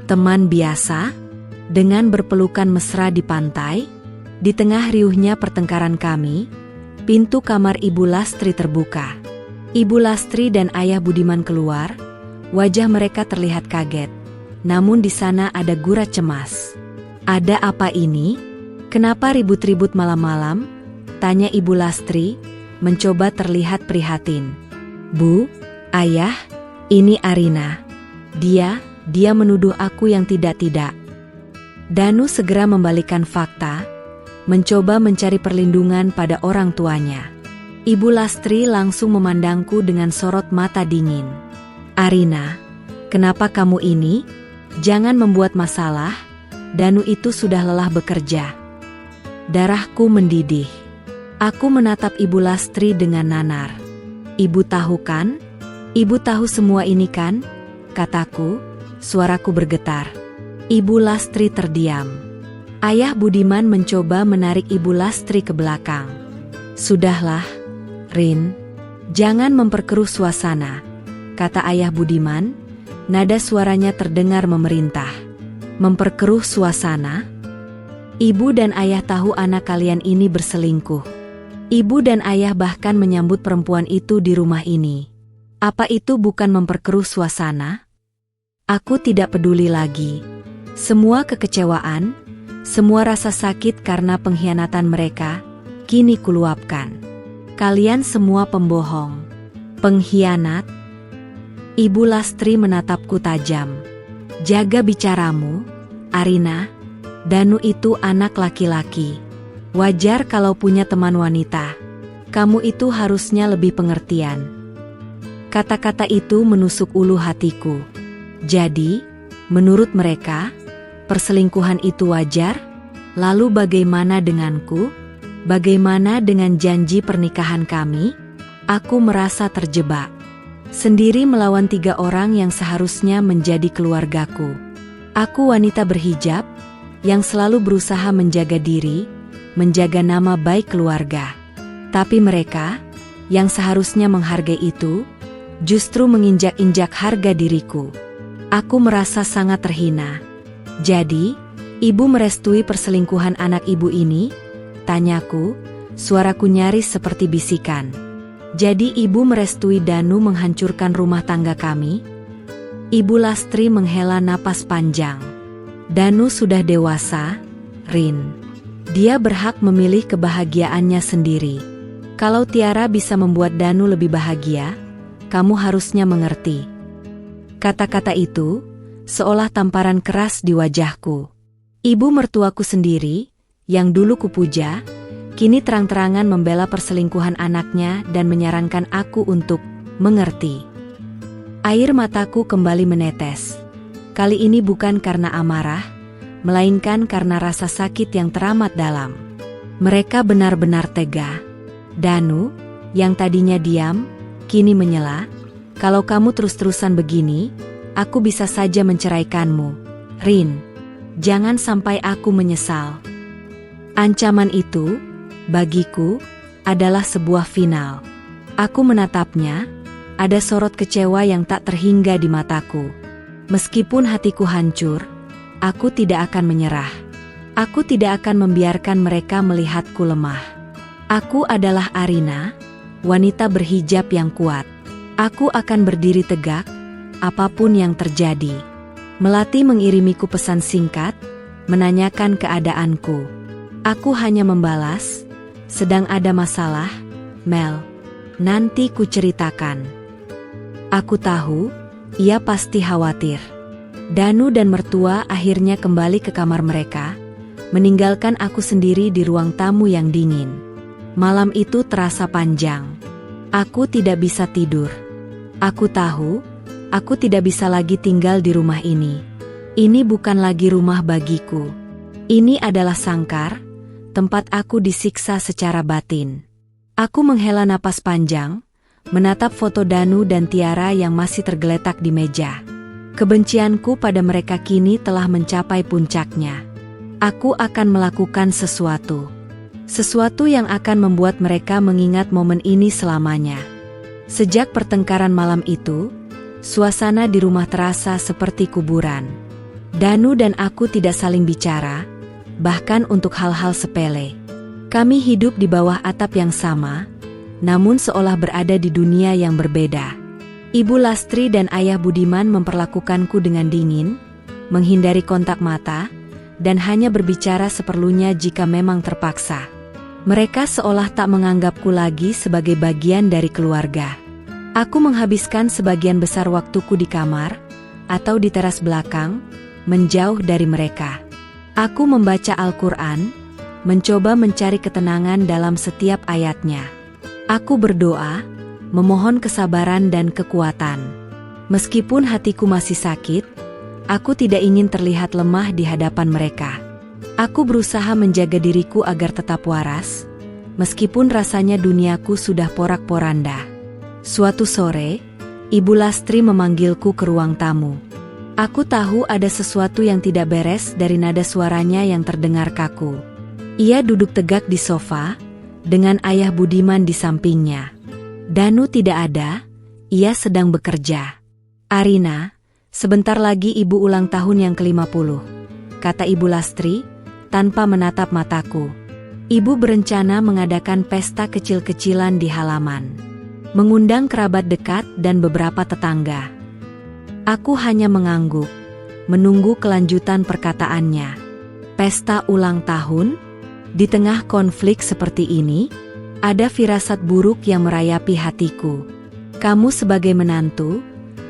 Teman biasa? Dengan berpelukan mesra di pantai? Di tengah riuhnya pertengkaran kami, pintu kamar Ibu Lastri terbuka. Ibu Lastri dan Ayah Budiman keluar, wajah mereka terlihat kaget. Namun di sana ada gura cemas. "Ada apa ini? Kenapa ribut-ribut malam-malam?" tanya Ibu Lastri, mencoba terlihat prihatin. "Bu, Ayah, ini Arina. Dia menuduh aku yang tidak-tidak." Danu segera membalikkan fakta, mencoba mencari perlindungan pada orang tuanya. Ibu Lastri langsung memandangku dengan sorot mata dingin. "Arina, kenapa kamu ini? Jangan membuat masalah, Danu itu sudah lelah bekerja." Darahku mendidih. Aku menatap Ibu Lastri dengan nanar. "Ibu tahu kan? Ibu tahu semua ini kan?" kataku, suaraku bergetar. Ibu Lastri terdiam. Ayah Budiman mencoba menarik Ibu Lastri ke belakang. "Sudahlah, Rin. Jangan memperkeruh suasana," kata Ayah Budiman, nada suaranya terdengar memerintah. "Memperkeruh suasana? Ibu dan Ayah tahu anak kalian ini berselingkuh. Ibu dan Ayah bahkan menyambut perempuan itu di rumah ini. Apa itu bukan memperkeruh suasana?" Aku tidak peduli lagi. Semua kekecewaan, semua rasa sakit karena pengkhianatan mereka, kini kuluapkan. Kalian semua pembohong, pengkhianat. Ibu Lastri menatapku tajam. "Jaga bicaramu, Arina. Danu itu anak laki-laki. Wajar kalau punya teman wanita. Kamu itu harusnya lebih pengertian." Kata-kata itu menusuk ulu hatiku. Jadi, menurut mereka, perselingkuhan itu wajar? Lalu bagaimana denganku? Bagaimana dengan janji pernikahan kami? Aku merasa terjebak. Sendiri melawan 3 orang yang seharusnya menjadi keluargaku. Aku wanita berhijab, yang selalu berusaha menjaga diri, menjaga nama baik keluarga. Tapi mereka, yang seharusnya menghargai itu, justru menginjak-injak harga diriku. Aku merasa sangat terhina. Jadi, ibu merestui perselingkuhan anak ibu ini? Tanyaku, suaraku nyaris seperti bisikan. Jadi ibu merestui Danu menghancurkan rumah tangga kami? Ibu Lastri menghela napas panjang. Danu sudah dewasa, Rin. Dia berhak memilih kebahagiaannya sendiri. Kalau Tiara bisa membuat Danu lebih bahagia, kamu harusnya mengerti. Kata-kata itu seolah tamparan keras di wajahku. Ibu mertuaku sendiri, yang dulu kupuja, kini terang-terangan membela perselingkuhan anaknya dan menyarankan aku untuk mengerti. Air mataku kembali menetes. Kali ini bukan karena amarah, melainkan karena rasa sakit yang teramat dalam. Mereka benar-benar tega. Danu, yang tadinya diam, kini menyela, "Kalau kamu terus-terusan begini, aku bisa saja menceraikanmu. Rin, jangan sampai aku menyesal." Ancaman itu, bagiku, adalah sebuah final. Aku menatapnya, ada sorot kecewa yang tak terhingga di mataku. Meskipun hatiku hancur, aku tidak akan menyerah. Aku tidak akan membiarkan mereka melihatku lemah. Aku adalah Arina, wanita berhijab yang kuat. Aku akan berdiri tegak, apapun yang terjadi. Melati mengirimiku pesan singkat, menanyakan keadaanku. Aku hanya membalas, "Sedang ada masalah, Mel. Nanti ku ceritakan." Aku tahu, ia pasti khawatir. Danu dan mertua akhirnya kembali ke kamar mereka, meninggalkan aku sendiri di ruang tamu yang dingin. Malam itu terasa panjang. Aku tidak bisa tidur. Aku tahu, aku tidak bisa lagi tinggal di rumah ini. Ini bukan lagi rumah bagiku. Ini adalah sangkar, tempat aku disiksa secara batin. Aku menghela napas panjang, menatap foto Danu dan Tiara yang masih tergeletak di meja. Kebencianku pada mereka kini telah mencapai puncaknya. Aku akan melakukan sesuatu. Sesuatu yang akan membuat mereka mengingat momen ini selamanya. Sejak pertengkaran malam itu, suasana di rumah terasa seperti kuburan. Danu dan aku tidak saling bicara, bahkan untuk hal-hal sepele. Kami hidup di bawah atap yang sama, namun seolah berada di dunia yang berbeda. Ibu Lastri dan Ayah Budiman memperlakukanku dengan dingin, menghindari kontak mata, dan hanya berbicara seperlunya jika memang terpaksa. Mereka seolah tak menganggapku lagi sebagai bagian dari keluarga. Aku menghabiskan sebagian besar waktuku di kamar, atau di teras belakang, menjauh dari mereka. Aku membaca Al-Quran, mencoba mencari ketenangan dalam setiap ayatnya. Aku berdoa, memohon kesabaran dan kekuatan. Meskipun hatiku masih sakit, aku tidak ingin terlihat lemah di hadapan mereka. Aku berusaha menjaga diriku agar tetap waras, meskipun rasanya duniaku sudah porak-poranda. Suatu sore, Ibu Lastri memanggilku ke ruang tamu. Aku tahu ada sesuatu yang tidak beres dari nada suaranya yang terdengar kaku. Ia duduk tegak di sofa, dengan Ayah Budiman di sampingnya. Danu tidak ada, ia sedang bekerja. "Arina, sebentar lagi ibu ulang tahun yang ke-50, kata Ibu Lastri, tanpa menatap mataku. Ibu berencana mengadakan pesta kecil-kecilan di halaman, mengundang kerabat dekat dan beberapa tetangga. Aku hanya mengangguk, menunggu kelanjutan perkataannya. Pesta ulang tahun? Di tengah konflik seperti ini, ada firasat buruk yang merayapi hatiku. Kamu sebagai menantu,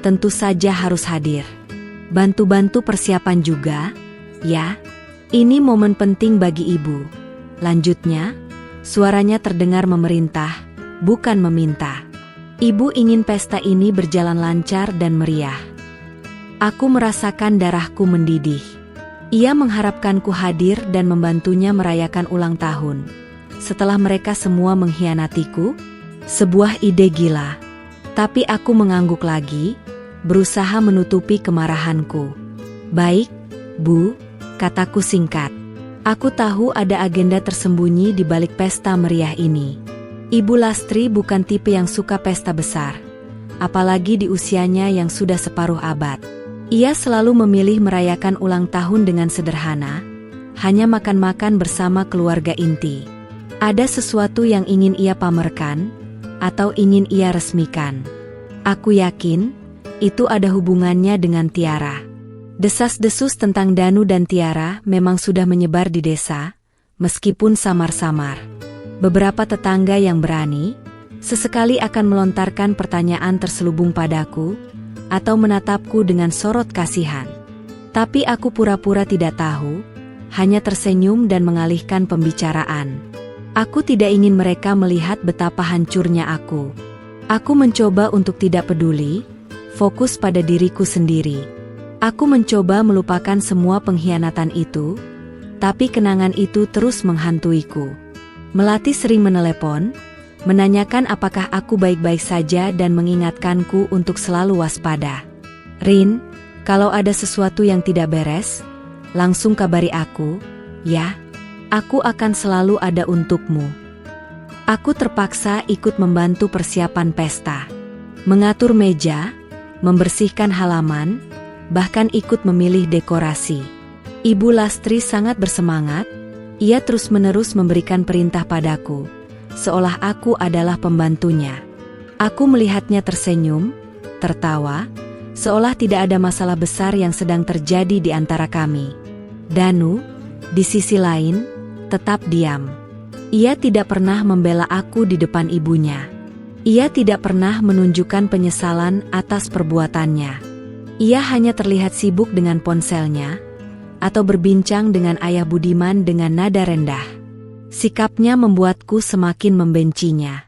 tentu saja harus hadir. Bantu-bantu persiapan juga, ya. Ini momen penting bagi ibu." Lanjutnya, suaranya terdengar memerintah, bukan meminta. Ibu ingin pesta ini berjalan lancar dan meriah. Aku merasakan darahku mendidih. Ia mengharapkanku hadir dan membantunya merayakan ulang tahun. Setelah mereka semua mengkhianatiku, sebuah ide gila. Tapi aku mengangguk lagi, berusaha menutupi kemarahanku. "Baik, Bu," kataku singkat. Aku tahu ada agenda tersembunyi di balik pesta meriah ini. Ibu Lastri bukan tipe yang suka pesta besar. apalagi di usianya yang sudah separuh abad. Ia selalu memilih merayakan ulang tahun dengan sederhana, hanya makan-makan bersama keluarga inti. Ada sesuatu yang ingin ia pamerkan, atau ingin ia resmikan. Aku yakin, itu ada hubungannya dengan Tiara. Desas-desus tentang Danu dan Tiara memang sudah menyebar di desa, meskipun samar-samar. Beberapa tetangga yang berani, sesekali akan melontarkan pertanyaan terselubung padaku, atau menatapku dengan sorot kasihan. Tapi aku pura-pura tidak tahu, hanya tersenyum dan mengalihkan pembicaraan. Aku tidak ingin mereka melihat betapa hancurnya aku. Aku mencoba untuk tidak peduli, fokus pada diriku sendiri. Aku mencoba melupakan semua pengkhianatan itu, tapi kenangan itu terus menghantuiku. Melati sering menelepon, menanyakan apakah aku baik-baik saja dan mengingatkanku untuk selalu waspada. Rin, kalau ada sesuatu yang tidak beres, langsung kabari aku, ya. Aku akan selalu ada untukmu. Aku terpaksa ikut membantu persiapan pesta. Mengatur meja, membersihkan halaman, bahkan ikut memilih dekorasi. Ibu Lastri sangat bersemangat, ia terus-menerus memberikan perintah padaku, seolah aku adalah pembantunya. Aku melihatnya tersenyum, tertawa, seolah tidak ada masalah besar yang sedang terjadi di antara kami. Danu, di sisi lain, tetap diam. Ia tidak pernah membela aku di depan ibunya. Ia tidak pernah menunjukkan penyesalan atas perbuatannya. Ia hanya terlihat sibuk dengan ponselnya, atau berbincang dengan ayah Budiman dengan nada rendah. Sikapnya membuatku semakin membencinya.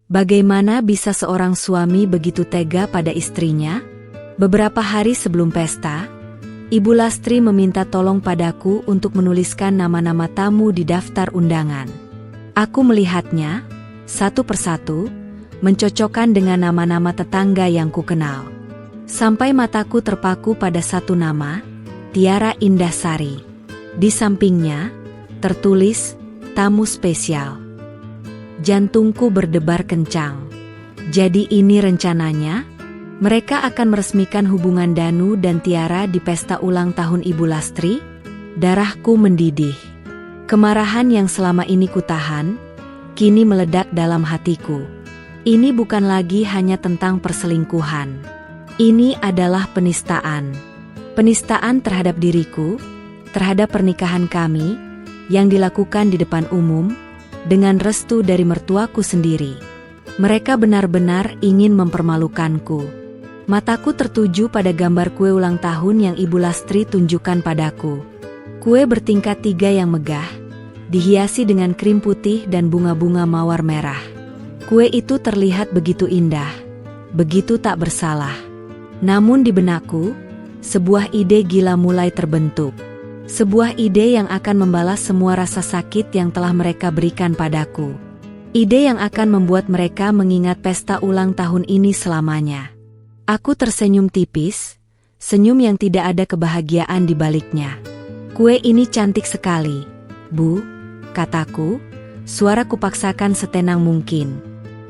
Bagaimana bisa seorang suami begitu tega pada istrinya? Beberapa hari sebelum pesta, Ibu Lastri meminta tolong padaku untuk menuliskan nama-nama tamu di daftar undangan. Aku melihatnya, satu persatu, mencocokkan dengan nama-nama tetangga yang kukenal. Sampai mataku terpaku pada satu nama, Tiara Indahsari. Di sampingnya, tertulis, tamu spesial. Jantungku berdebar kencang. Jadi ini rencananya? Mereka akan meresmikan hubungan Danu dan Tiara di pesta ulang tahun Ibu Lastri? Darahku mendidih. Kemarahan yang selama ini kutahan, kini meledak dalam hatiku. Ini bukan lagi hanya tentang perselingkuhan. Ini adalah penistaan. Penistaan terhadap diriku, terhadap pernikahan kami, yang dilakukan di depan umum, dengan restu dari mertuaku sendiri. Mereka benar-benar ingin mempermalukanku. Mataku tertuju pada gambar kue ulang tahun yang Ibu Lastri tunjukkan padaku. Kue bertingkat 3 yang megah, dihiasi dengan krim putih dan bunga-bunga mawar merah. Kue itu terlihat begitu indah, begitu tak bersalah. Namun di benakku, sebuah ide gila mulai terbentuk. Sebuah ide yang akan membalas semua rasa sakit yang telah mereka berikan padaku. Ide yang akan membuat mereka mengingat pesta ulang tahun ini selamanya. Aku tersenyum tipis, senyum yang tidak ada kebahagiaan di baliknya. Kue ini cantik sekali, Bu, kataku, suara kupaksakan setenang mungkin.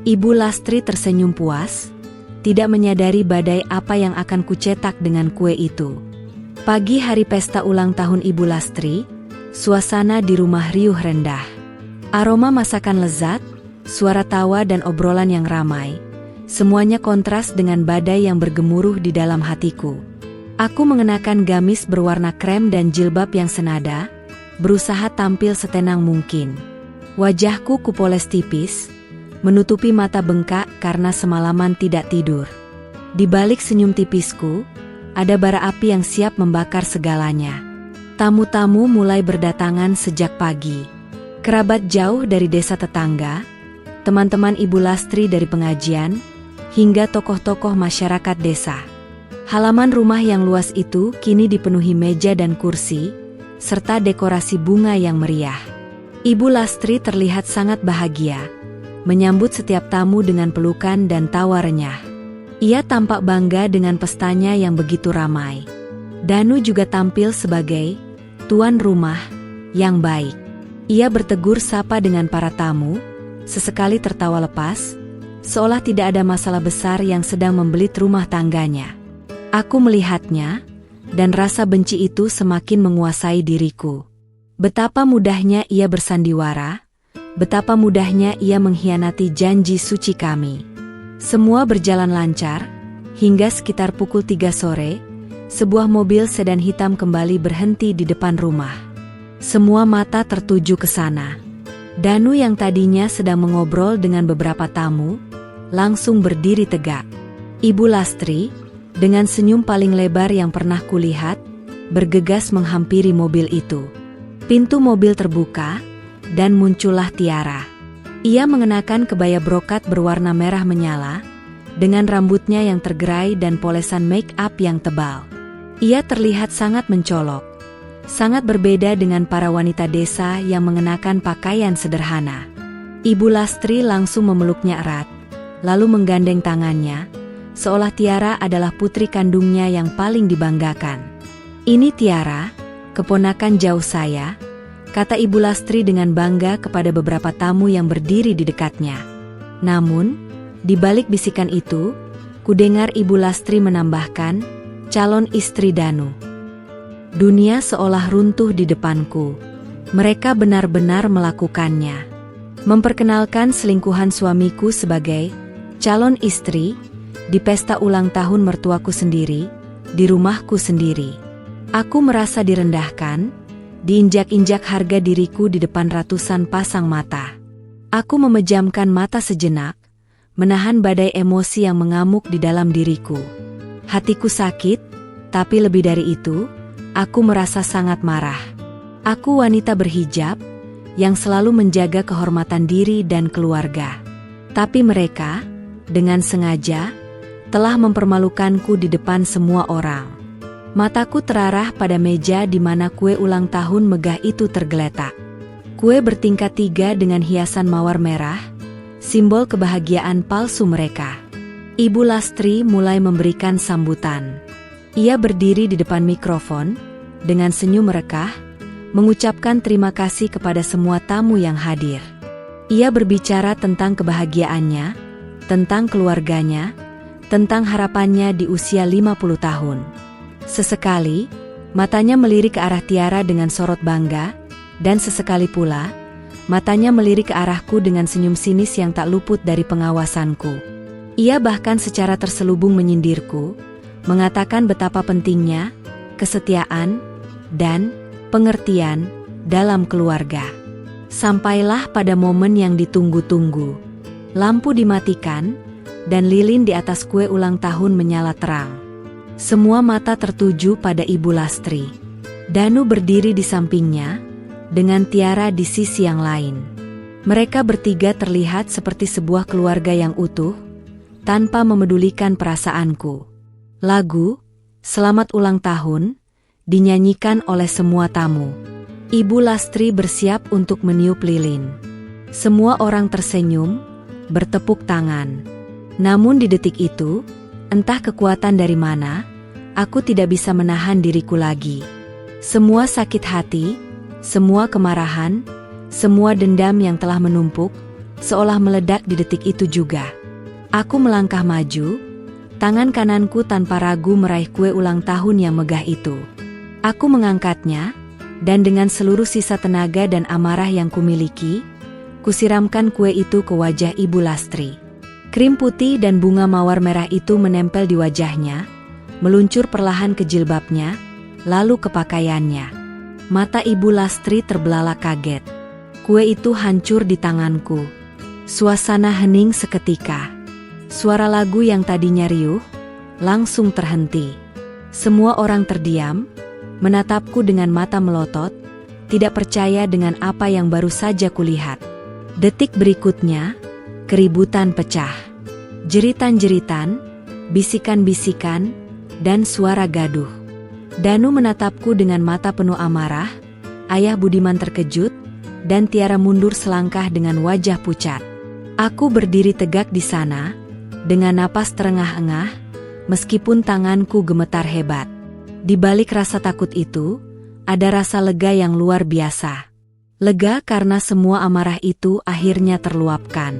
Ibu Lastri tersenyum puas, tidak menyadari badai apa yang akan kucetak dengan kue itu. Pagi hari pesta ulang tahun Ibu Lastri, suasana di rumah riuh rendah. Aroma masakan lezat, suara tawa dan obrolan yang ramai. Semuanya kontras dengan badai yang bergemuruh di dalam hatiku. Aku mengenakan gamis berwarna krem dan jilbab yang senada, berusaha tampil setenang mungkin. Wajahku kupoles tipis, menutupi mata bengkak karena semalaman tidak tidur. Di balik senyum tipisku, ada bara api yang siap membakar segalanya. Tamu-tamu mulai berdatangan sejak pagi. Kerabat jauh dari desa tetangga, teman-teman Ibu Lastri dari pengajian, hingga tokoh-tokoh masyarakat desa. Halaman rumah yang luas itu kini dipenuhi meja dan kursi, serta dekorasi bunga yang meriah. Ibu Lastri terlihat sangat bahagia, menyambut setiap tamu dengan pelukan dan tawa renyah. Ia tampak bangga dengan pestanya yang begitu ramai. Danu juga tampil sebagai tuan rumah yang baik. Ia bertegur sapa dengan para tamu, sesekali tertawa lepas, seolah tidak ada masalah besar yang sedang membelit rumah tangganya. Aku melihatnya, dan rasa benci itu semakin menguasai diriku. Betapa mudahnya ia bersandiwara, betapa mudahnya ia mengkhianati janji suci kami. Semua berjalan lancar, hingga sekitar pukul 3 sore, sebuah mobil sedan hitam kembali berhenti di depan rumah. Semua mata tertuju ke sana. Danu yang tadinya sedang mengobrol dengan beberapa tamu, langsung berdiri tegak. Ibu Lastri, dengan senyum paling lebar yang pernah kulihat, bergegas menghampiri mobil itu. Pintu mobil terbuka, dan muncullah Tiara. Ia mengenakan kebaya brokat berwarna merah menyala, dengan rambutnya yang tergerai dan polesan make up yang tebal. Ia terlihat sangat mencolok, sangat berbeda dengan para wanita desa yang mengenakan pakaian sederhana. Ibu Lastri langsung memeluknya erat, lalu menggandeng tangannya, seolah Tiara adalah putri kandungnya yang paling dibanggakan. "Ini Tiara, keponakan jauh saya," kata Ibu Lastri dengan bangga kepada beberapa tamu yang berdiri di dekatnya. Namun, di balik bisikan itu, kudengar Ibu Lastri menambahkan, "Calon istri Danu." Dunia seolah runtuh di depanku. Mereka benar-benar melakukannya. Memperkenalkan selingkuhan suamiku sebagai calon istri di pesta ulang tahun mertuaku sendiri, di rumahku sendiri. Aku merasa direndahkan, diinjak-injak harga diriku di depan ratusan pasang mata. Aku memejamkan mata sejenak, menahan badai emosi yang mengamuk di dalam diriku. Hatiku sakit, tapi lebih dari itu, aku merasa sangat marah. Aku wanita berhijab, yang selalu menjaga kehormatan diri dan keluarga. Tapi mereka, dengan sengaja, telah mempermalukanku di depan semua orang. Mataku terarah pada meja di mana kue ulang tahun megah itu tergeletak. Kue bertingkat 3 dengan hiasan mawar merah, simbol kebahagiaan palsu mereka. Ibu Lastri mulai memberikan sambutan. Ia berdiri di depan mikrofon, dengan senyum merekah, mengucapkan terima kasih kepada semua tamu yang hadir. Ia berbicara tentang kebahagiaannya, tentang keluarganya, tentang harapannya di usia 50 tahun. Sesekali, matanya melirik ke arah Tiara dengan sorot bangga, dan sesekali pula, matanya melirik ke arahku dengan senyum sinis yang tak luput dari pengawasanku. Ia bahkan secara terselubung menyindirku, mengatakan betapa pentingnya kesetiaan dan pengertian dalam keluarga. Sampailah pada momen yang ditunggu-tunggu. Lampu dimatikan, dan lilin di atas kue ulang tahun menyala terang. Semua mata tertuju pada Ibu Lastri. Danu berdiri di sampingnya, dengan Tiara di sisi yang lain. Mereka bertiga terlihat seperti sebuah keluarga yang utuh, tanpa memedulikan perasaanku. Lagu "Selamat Ulang Tahun" dinyanyikan oleh semua tamu. Ibu Lastri bersiap untuk meniup lilin. Semua orang tersenyum, bertepuk tangan. Namun di detik itu, entah kekuatan dari mana, aku tidak bisa menahan diriku lagi. Semua sakit hati, semua kemarahan, semua dendam yang telah menumpuk, seolah meledak di detik itu juga. Aku melangkah maju, tangan kananku tanpa ragu meraih kue ulang tahun yang megah itu. Aku mengangkatnya, dan dengan seluruh sisa tenaga dan amarah yang kumiliki, kusiramkan kue itu ke wajah Ibu Lastri. Krim putih dan bunga mawar merah itu menempel di wajahnya, meluncur perlahan ke jilbabnya, lalu ke pakaiannya. Mata Ibu Lastri terbelalak kaget. Kue itu hancur di tanganku. Suasana hening seketika. Suara lagu yang tadinya riuh, langsung terhenti. Semua orang terdiam, menatapku dengan mata melotot, tidak percaya dengan apa yang baru saja kulihat. Detik berikutnya, keributan pecah. Jeritan-jeritan, bisikan-bisikan, dan suara gaduh. Danu menatapku dengan mata penuh amarah, Ayah Budiman terkejut, dan Tiara mundur selangkah dengan wajah pucat. Aku berdiri tegak di sana, dengan napas terengah-engah, meskipun tanganku gemetar hebat. Di balik rasa takut itu, ada rasa lega yang luar biasa. Lega karena semua amarah itu akhirnya terluapkan.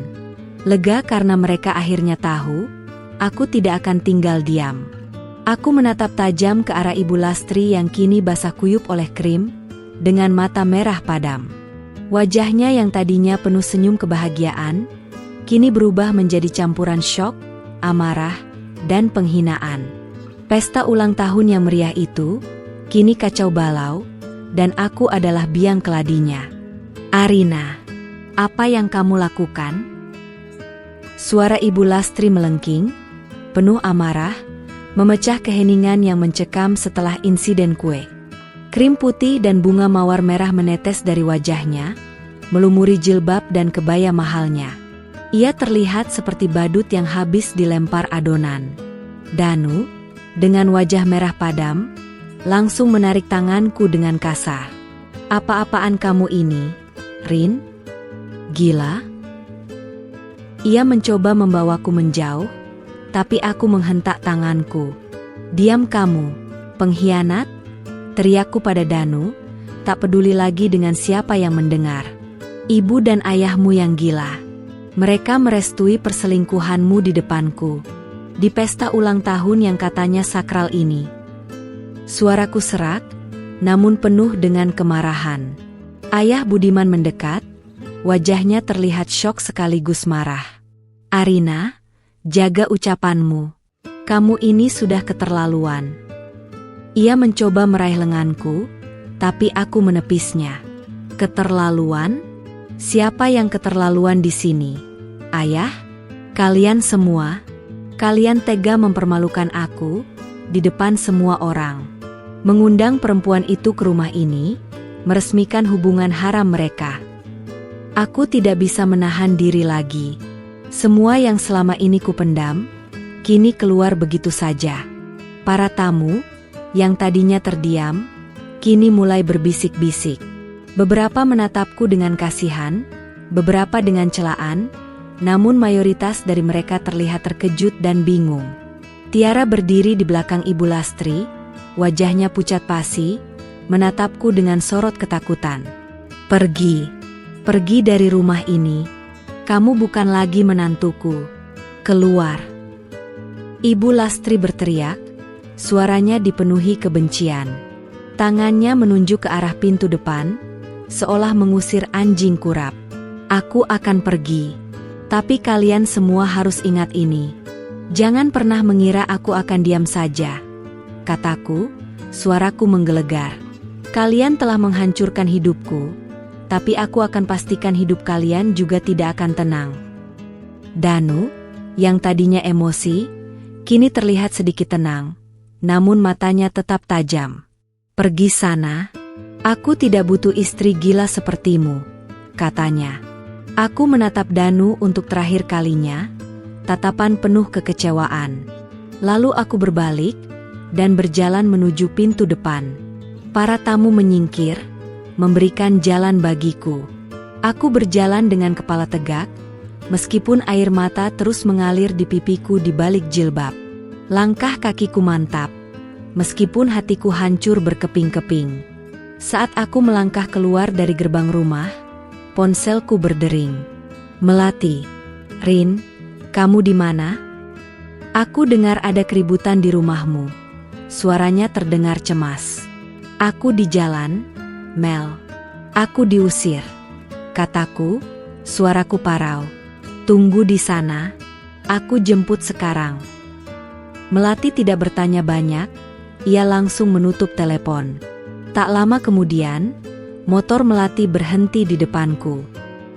Lega karena mereka akhirnya tahu, aku tidak akan tinggal diam. Aku menatap tajam ke arah Ibu Lastri yang kini basah kuyup oleh krim, dengan mata merah padam. Wajahnya yang tadinya penuh senyum kebahagiaan, kini berubah menjadi campuran syok, amarah, dan penghinaan. Pesta ulang tahun yang meriah itu, kini kacau balau, dan aku adalah biang keladinya. Arina, apa yang kamu lakukan? Suara Ibu Lastri melengking, penuh amarah, memecah keheningan yang mencekam setelah insiden kue. Krim putih dan bunga mawar merah menetes dari wajahnya, melumuri jilbab dan kebaya mahalnya. Ia terlihat seperti badut yang habis dilempar adonan. Danu, dengan wajah merah padam, langsung menarik tanganku dengan kasar. Apa-apaan kamu ini, Rin? Gila? Ia mencoba membawaku menjauh, tapi aku menghentak tanganku. Diam kamu, pengkhianat, teriakku pada Danu, tak peduli lagi dengan siapa yang mendengar. Ibu dan ayahmu yang gila. Mereka merestui perselingkuhanmu di depanku. Di pesta ulang tahun yang katanya sakral ini. Suaraku serak, namun penuh dengan kemarahan. Ayah Budiman mendekat, wajahnya terlihat syok sekaligus marah. Arina, jaga ucapanmu. Kamu ini sudah keterlaluan. Ia mencoba meraih lenganku, tapi aku menepisnya. Keterlaluan? Siapa yang keterlaluan di sini? Ayah? Kalian semua? Kalian tega mempermalukan aku di depan semua orang. Mengundang perempuan itu ke rumah ini, meresmikan hubungan haram mereka. Aku tidak bisa menahan diri lagi. Semua yang selama ini kupendam, kini keluar begitu saja. Para tamu, yang tadinya terdiam, kini mulai berbisik-bisik. Beberapa menatapku dengan kasihan, beberapa dengan celaan, namun mayoritas dari mereka terlihat terkejut dan bingung. Tiara berdiri di belakang Ibu Lastri, wajahnya pucat pasi, menatapku dengan sorot ketakutan. Pergi dari rumah ini. Kamu bukan lagi menantuku. Keluar. Ibu Lastri berteriak, suaranya dipenuhi kebencian. Tangannya menunjuk ke arah pintu depan, seolah mengusir anjing kurap. Aku akan pergi. Tapi kalian semua harus ingat ini. Jangan pernah mengira aku akan diam saja. Kataku, suaraku menggelegar. Kalian telah menghancurkan hidupku. Tapi aku akan pastikan hidup kalian juga tidak akan tenang. Danu, yang tadinya emosi, kini terlihat sedikit tenang, namun matanya tetap tajam. Pergi sana, aku tidak butuh istri gila sepertimu, katanya. Aku menatap Danu untuk terakhir kalinya, tatapan penuh kekecewaan. Lalu aku berbalik, dan berjalan menuju pintu depan. Para tamu menyingkir, memberikan jalan bagiku. Aku berjalan dengan kepala tegak, meskipun air mata terus mengalir di pipiku di balik jilbab. Langkah kakiku mantap, meskipun hatiku hancur berkeping-keping. Saat aku melangkah keluar dari gerbang rumah, ponselku berdering. Melati, Rin, kamu di mana? Aku dengar ada keributan di rumahmu. Suaranya terdengar cemas. Aku di jalan, Mel. Aku diusir. Kataku, suaraku parau. Tunggu di sana, aku jemput sekarang. Melati tidak bertanya banyak, ia langsung menutup telepon. Tak lama kemudian, motor Melati berhenti di depanku.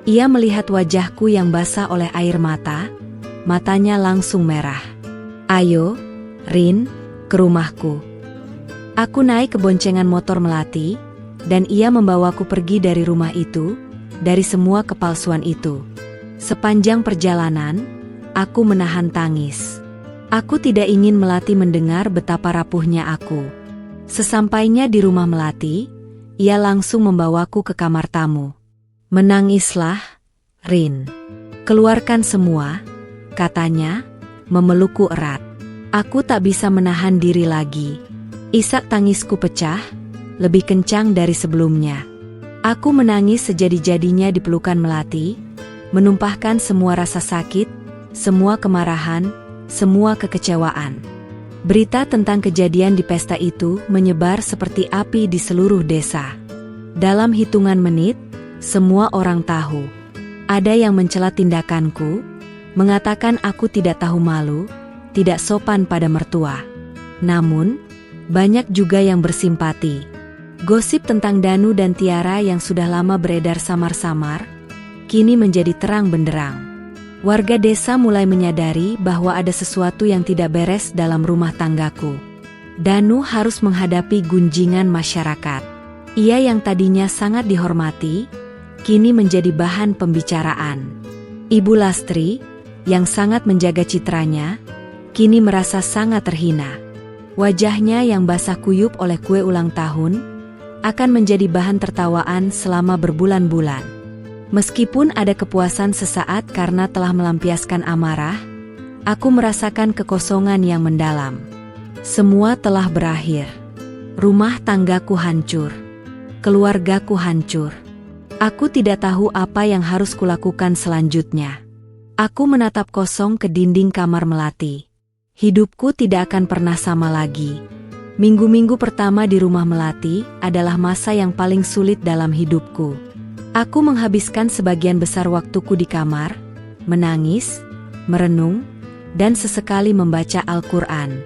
Ia melihat wajahku yang basah oleh air mata, matanya langsung merah. Ayo, Rin, ke rumahku. Aku naik ke boncengan motor Melati, dan ia membawaku pergi dari rumah itu, dari semua kepalsuan itu. Sepanjang perjalanan, aku menahan tangis. Aku tidak ingin Melati mendengar betapa rapuhnya aku. Sesampainya di rumah Melati, ia langsung membawaku ke kamar tamu. Menangislah, Rin. Keluarkan semua, katanya, memelukku erat. Aku tak bisa menahan diri lagi. Isak tangisku pecah, lebih kencang dari sebelumnya. Aku menangis sejadi-jadinya di pelukan Melati, menumpahkan semua rasa sakit, semua kemarahan, semua kekecewaan. Berita tentang kejadian di pesta itu menyebar seperti api di seluruh desa. Dalam hitungan menit, semua orang tahu. Ada yang mencela tindakanku, mengatakan aku tidak tahu malu, tidak sopan pada mertua. Namun, banyak juga yang bersimpati. Gosip tentang Danu dan Tiara yang sudah lama beredar samar-samar, kini menjadi terang benderang. Warga desa mulai menyadari bahwa ada sesuatu yang tidak beres dalam rumah tanggaku. Danu harus menghadapi gunjingan masyarakat. Ia yang tadinya sangat dihormati, kini menjadi bahan pembicaraan. Ibu Lastri, yang sangat menjaga citranya, kini merasa sangat terhina. Wajahnya yang basah kuyup oleh kue ulang tahun, akan menjadi bahan tertawaan selama berbulan-bulan. Meskipun ada kepuasan sesaat karena telah melampiaskan amarah, aku merasakan kekosongan yang mendalam. Semua telah berakhir. Rumah tanggaku hancur. Keluargaku hancur. Aku tidak tahu apa yang harus kulakukan selanjutnya. Aku menatap kosong ke dinding kamar Melati. Hidupku tidak akan pernah sama lagi. Minggu-minggu pertama di rumah Melati adalah masa yang paling sulit dalam hidupku. Aku menghabiskan sebagian besar waktuku di kamar, menangis, merenung, dan sesekali membaca Al-Quran.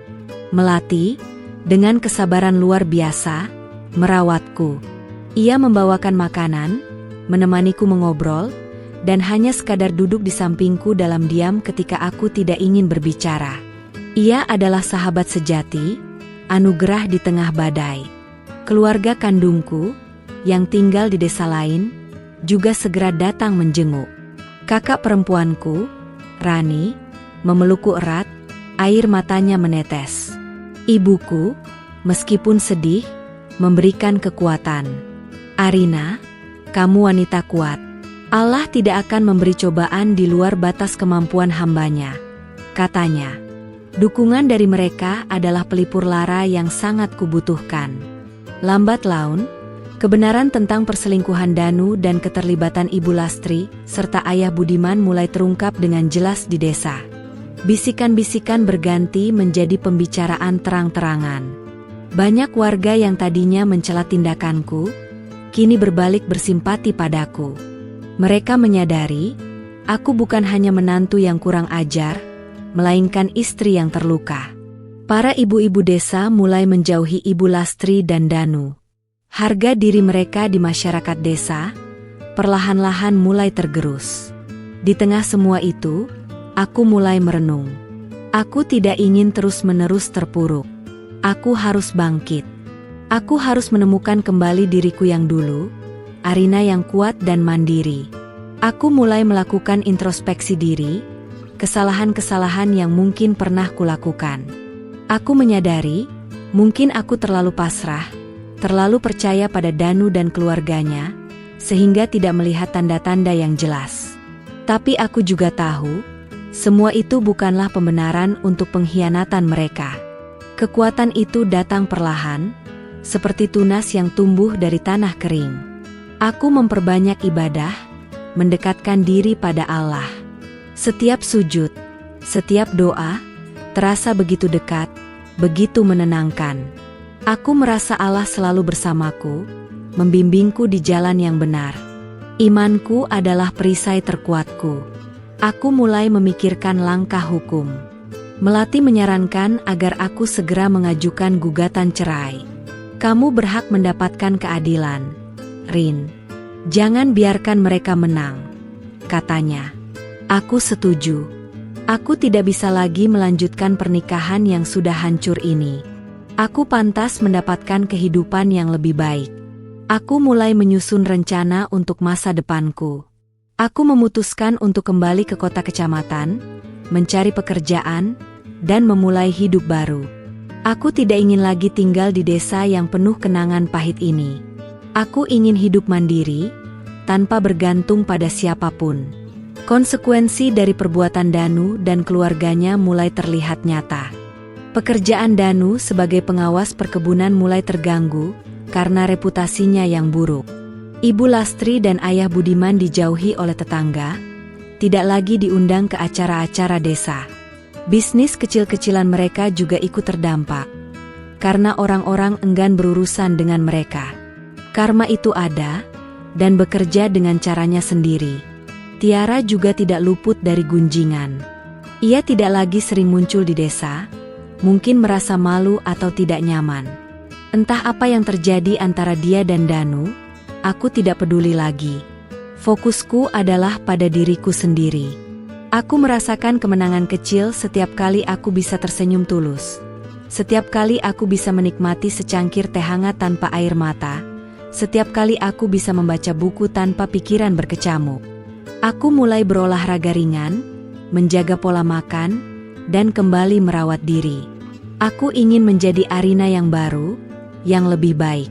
Melati, dengan kesabaran luar biasa, merawatku. Ia membawakan makanan, menemaniku mengobrol, dan hanya sekadar duduk di sampingku dalam diam ketika aku tidak ingin berbicara. Ia adalah sahabat sejati, anugerah di tengah badai. Keluarga kandungku, yang tinggal di desa lain, juga segera datang menjenguk. Kakak perempuanku, Rani, memelukku erat, air matanya menetes. Ibuku, meskipun sedih, memberikan kekuatan. Arina, kamu wanita kuat. Allah tidak akan memberi cobaan di luar batas kemampuan hambanya, katanya. Dukungan dari mereka adalah pelipur lara yang sangat kubutuhkan. Lambat laun, kebenaran tentang perselingkuhan Danu dan keterlibatan Ibu Lastri serta Ayah Budiman mulai terungkap dengan jelas di desa. Bisikan-bisikan berganti menjadi pembicaraan terang-terangan. Banyak warga yang tadinya mencela tindakanku, kini berbalik bersimpati padaku. Mereka menyadari, aku bukan hanya menantu yang kurang ajar, melainkan istri yang terluka. Para ibu-ibu desa mulai menjauhi Ibu Lastri dan Danu. Harga diri mereka di masyarakat desa perlahan-lahan mulai tergerus. Di tengah semua itu, aku mulai merenung. Aku tidak ingin terus-menerus terpuruk. Aku harus bangkit. Aku harus menemukan kembali diriku yang dulu, Arina yang kuat dan mandiri. Aku mulai melakukan introspeksi diri, kesalahan-kesalahan yang mungkin pernah kulakukan. Aku menyadari, mungkin aku terlalu pasrah, terlalu percaya pada Danu dan keluarganya, sehingga tidak melihat tanda-tanda yang jelas. Tapi aku juga tahu, semua itu bukanlah pembenaran untuk pengkhianatan mereka. Kekuatan itu datang perlahan, seperti tunas yang tumbuh dari tanah kering. Aku memperbanyak ibadah, mendekatkan diri pada Allah. Setiap sujud, setiap doa, terasa begitu dekat, begitu menenangkan. Aku merasa Allah selalu bersamaku, membimbingku di jalan yang benar. Imanku adalah perisai terkuatku. Aku mulai memikirkan langkah hukum. Melati menyarankan agar aku segera mengajukan gugatan cerai. Kamu berhak mendapatkan keadilan, Rin. Jangan biarkan mereka menang, katanya. Aku setuju. Aku tidak bisa lagi melanjutkan pernikahan yang sudah hancur ini. Aku pantas mendapatkan kehidupan yang lebih baik. Aku mulai menyusun rencana untuk masa depanku. Aku memutuskan untuk kembali ke kota kecamatan, mencari pekerjaan, dan memulai hidup baru. Aku tidak ingin lagi tinggal di desa yang penuh kenangan pahit ini. Aku ingin hidup mandiri, tanpa bergantung pada siapapun. Konsekuensi dari perbuatan Danu dan keluarganya mulai terlihat nyata. Pekerjaan Danu sebagai pengawas perkebunan mulai terganggu karena reputasinya yang buruk. Ibu Lastri dan Ayah Budiman dijauhi oleh tetangga, tidak lagi diundang ke acara-acara desa. Bisnis kecil-kecilan mereka juga ikut terdampak, karena orang-orang enggan berurusan dengan mereka. Karma itu ada, dan bekerja dengan caranya sendiri. Tiara juga tidak luput dari gunjingan. Ia tidak lagi sering muncul di desa, mungkin merasa malu atau tidak nyaman. Entah apa yang terjadi antara dia dan Danu, aku tidak peduli lagi. Fokusku adalah pada diriku sendiri. Aku merasakan kemenangan kecil setiap kali aku bisa tersenyum tulus. Setiap kali aku bisa menikmati secangkir teh hangat tanpa air mata. Setiap kali aku bisa membaca buku tanpa pikiran berkecamuk. Aku mulai berolahraga ringan, menjaga pola makan, dan kembali merawat diri. Aku ingin menjadi Arina yang baru, yang lebih baik.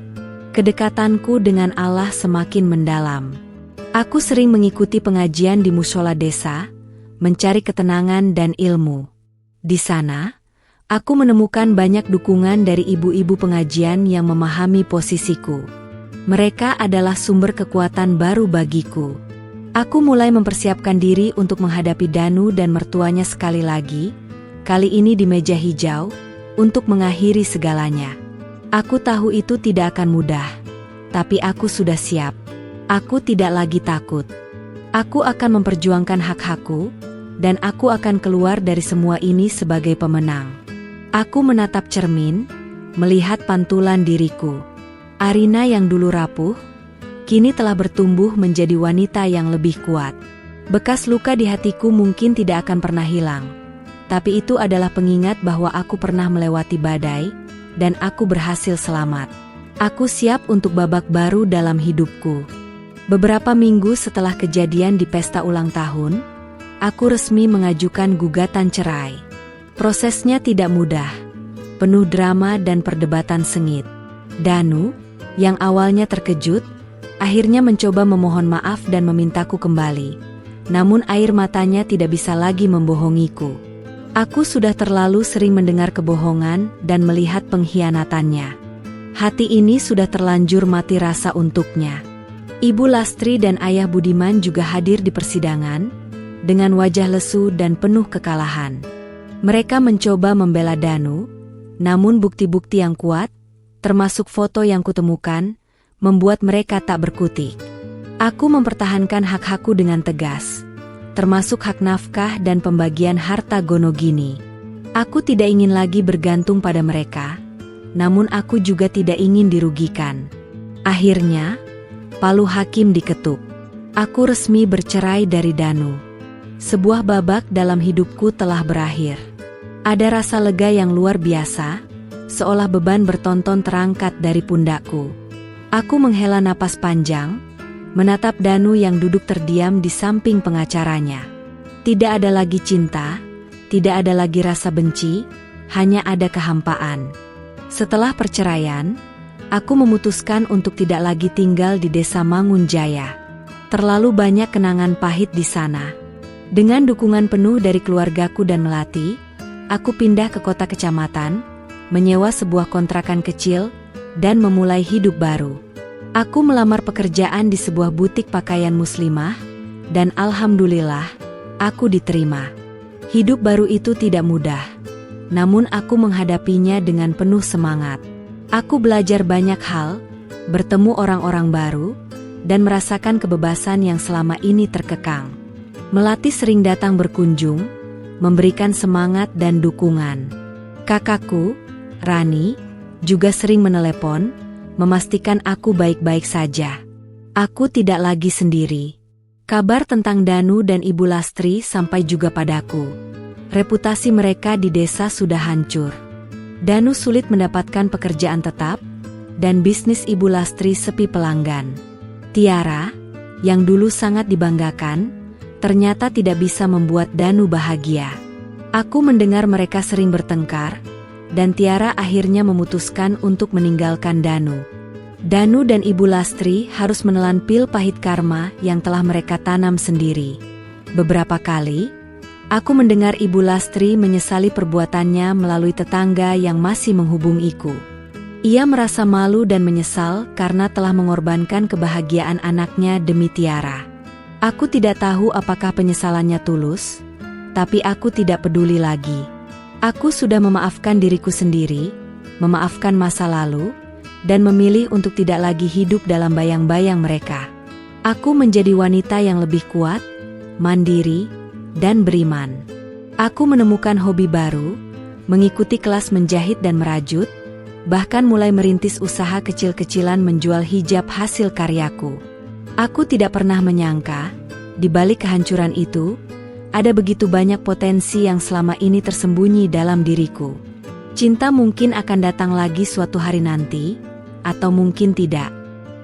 Kedekatanku dengan Allah semakin mendalam. Aku sering mengikuti pengajian di mushola desa, mencari ketenangan dan ilmu. Di sana, aku menemukan banyak dukungan dari ibu-ibu pengajian yang memahami posisiku. Mereka adalah sumber kekuatan baru bagiku. Aku mulai mempersiapkan diri untuk menghadapi Danu dan mertuanya sekali lagi, kali ini di meja hijau, untuk mengakhiri segalanya. Aku tahu itu tidak akan mudah, tapi aku sudah siap. Aku tidak lagi takut. Aku akan memperjuangkan hak-hakku, dan aku akan keluar dari semua ini sebagai pemenang. Aku menatap cermin, melihat pantulan diriku. Arina yang dulu rapuh, kini telah bertumbuh menjadi wanita yang lebih kuat. Bekas luka di hatiku mungkin tidak akan pernah hilang, tapi itu adalah pengingat bahwa aku pernah melewati badai, dan aku berhasil selamat. Aku siap untuk babak baru dalam hidupku. Beberapa minggu setelah kejadian di pesta ulang tahun, aku resmi mengajukan gugatan cerai. Prosesnya tidak mudah, penuh drama dan perdebatan sengit. Danu, yang awalnya terkejut, akhirnya mencoba memohon maaf dan memintaku kembali. Namun air matanya tidak bisa lagi membohongiku. Aku sudah terlalu sering mendengar kebohongan dan melihat pengkhianatannya. Hati ini sudah terlanjur mati rasa untuknya. Ibu Lastri dan Ayah Budiman juga hadir di persidangan, dengan wajah lesu dan penuh kekalahan. Mereka mencoba membela Danu, namun bukti-bukti yang kuat, termasuk foto yang kutemukan, membuat mereka tak berkutik. Aku mempertahankan hak-hakku dengan tegas, termasuk hak nafkah dan pembagian harta gonogini. Aku tidak ingin lagi bergantung pada mereka, namun aku juga tidak ingin dirugikan. Akhirnya, palu hakim diketuk. Aku resmi bercerai dari Danu. Sebuah babak dalam hidupku telah berakhir. Ada rasa lega yang luar biasa, seolah beban bertonton terangkat dari pundakku. Aku menghela napas panjang, menatap Danu yang duduk terdiam di samping pengacaranya. Tidak ada lagi cinta, tidak ada lagi rasa benci, hanya ada kehampaan. Setelah perceraian, aku memutuskan untuk tidak lagi tinggal di desa Mangunjaya. Terlalu banyak kenangan pahit di sana. Dengan dukungan penuh dari keluargaku dan Melati, aku pindah ke kota kecamatan, menyewa sebuah kontrakan kecil, dan memulai hidup baru. Aku melamar pekerjaan di sebuah butik pakaian muslimah, dan alhamdulillah, aku diterima. Hidup baru itu tidak mudah, namun aku menghadapinya dengan penuh semangat. Aku belajar banyak hal, bertemu orang-orang baru, dan merasakan kebebasan yang selama ini terkekang. Melati sering datang berkunjung, memberikan semangat dan dukungan. Kakakku, Rani, juga sering menelepon, memastikan aku baik-baik saja. Aku tidak lagi sendiri. Kabar tentang Danu dan Ibu Lastri sampai juga padaku. Reputasi mereka di desa sudah hancur. Danu sulit mendapatkan pekerjaan tetap, dan bisnis Ibu Lastri sepi pelanggan. Tiara, yang dulu sangat dibanggakan, ternyata tidak bisa membuat Danu bahagia. Aku mendengar mereka sering bertengkar, dan Tiara akhirnya memutuskan untuk meninggalkan Danu. Danu dan Ibu Lastri harus menelan pil pahit karma yang telah mereka tanam sendiri. Beberapa kali, aku mendengar Ibu Lastri menyesali perbuatannya melalui tetangga yang masih menghubungiku. Ia merasa malu dan menyesal karena telah mengorbankan kebahagiaan anaknya demi Tiara. Aku tidak tahu apakah penyesalannya tulus, tapi aku tidak peduli lagi. Aku sudah memaafkan diriku sendiri, memaafkan masa lalu, dan memilih untuk tidak lagi hidup dalam bayang-bayang mereka. Aku menjadi wanita yang lebih kuat, mandiri, dan beriman. Aku menemukan hobi baru, mengikuti kelas menjahit dan merajut, bahkan mulai merintis usaha kecil-kecilan menjual hijab hasil karyaku. Aku tidak pernah menyangka, di balik kehancuran itu, ada begitu banyak potensi yang selama ini tersembunyi dalam diriku. Cinta mungkin akan datang lagi suatu hari nanti, atau mungkin tidak.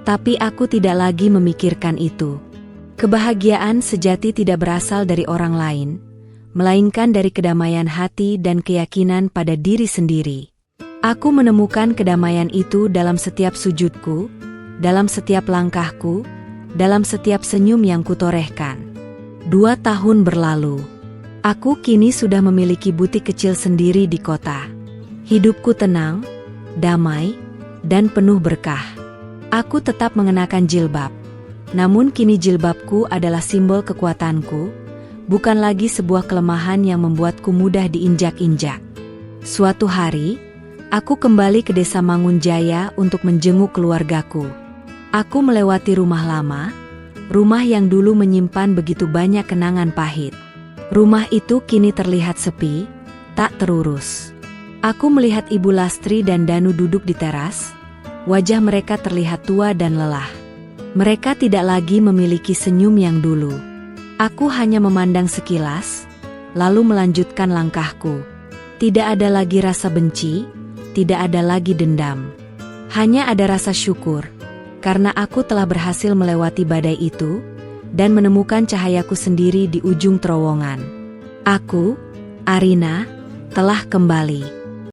Tapi aku tidak lagi memikirkan itu. Kebahagiaan sejati tidak berasal dari orang lain, melainkan dari kedamaian hati dan keyakinan pada diri sendiri. Aku menemukan kedamaian itu dalam setiap sujudku, dalam setiap langkahku, dalam setiap senyum yang kutorehkan. 2 tahun berlalu. Aku kini sudah memiliki butik kecil sendiri di kota. Hidupku tenang, damai, dan penuh berkah. Aku tetap mengenakan jilbab. Namun kini jilbabku adalah simbol kekuatanku, bukan lagi sebuah kelemahan yang membuatku mudah diinjak-injak. Suatu hari, aku kembali ke desa Mangunjaya untuk menjenguk keluargaku. Aku melewati rumah lama, rumah yang dulu menyimpan begitu banyak kenangan pahit. Rumah itu kini terlihat sepi, tak terurus. Aku melihat Ibu Lastri dan Danu duduk di teras, wajah mereka terlihat tua dan lelah. Mereka tidak lagi memiliki senyum yang dulu. Aku hanya memandang sekilas, lalu melanjutkan langkahku. Tidak ada lagi rasa benci, tidak ada lagi dendam. Hanya ada rasa syukur. Karena aku telah berhasil melewati badai itu, dan menemukan cahayaku sendiri di ujung terowongan. Aku, Arina, telah kembali.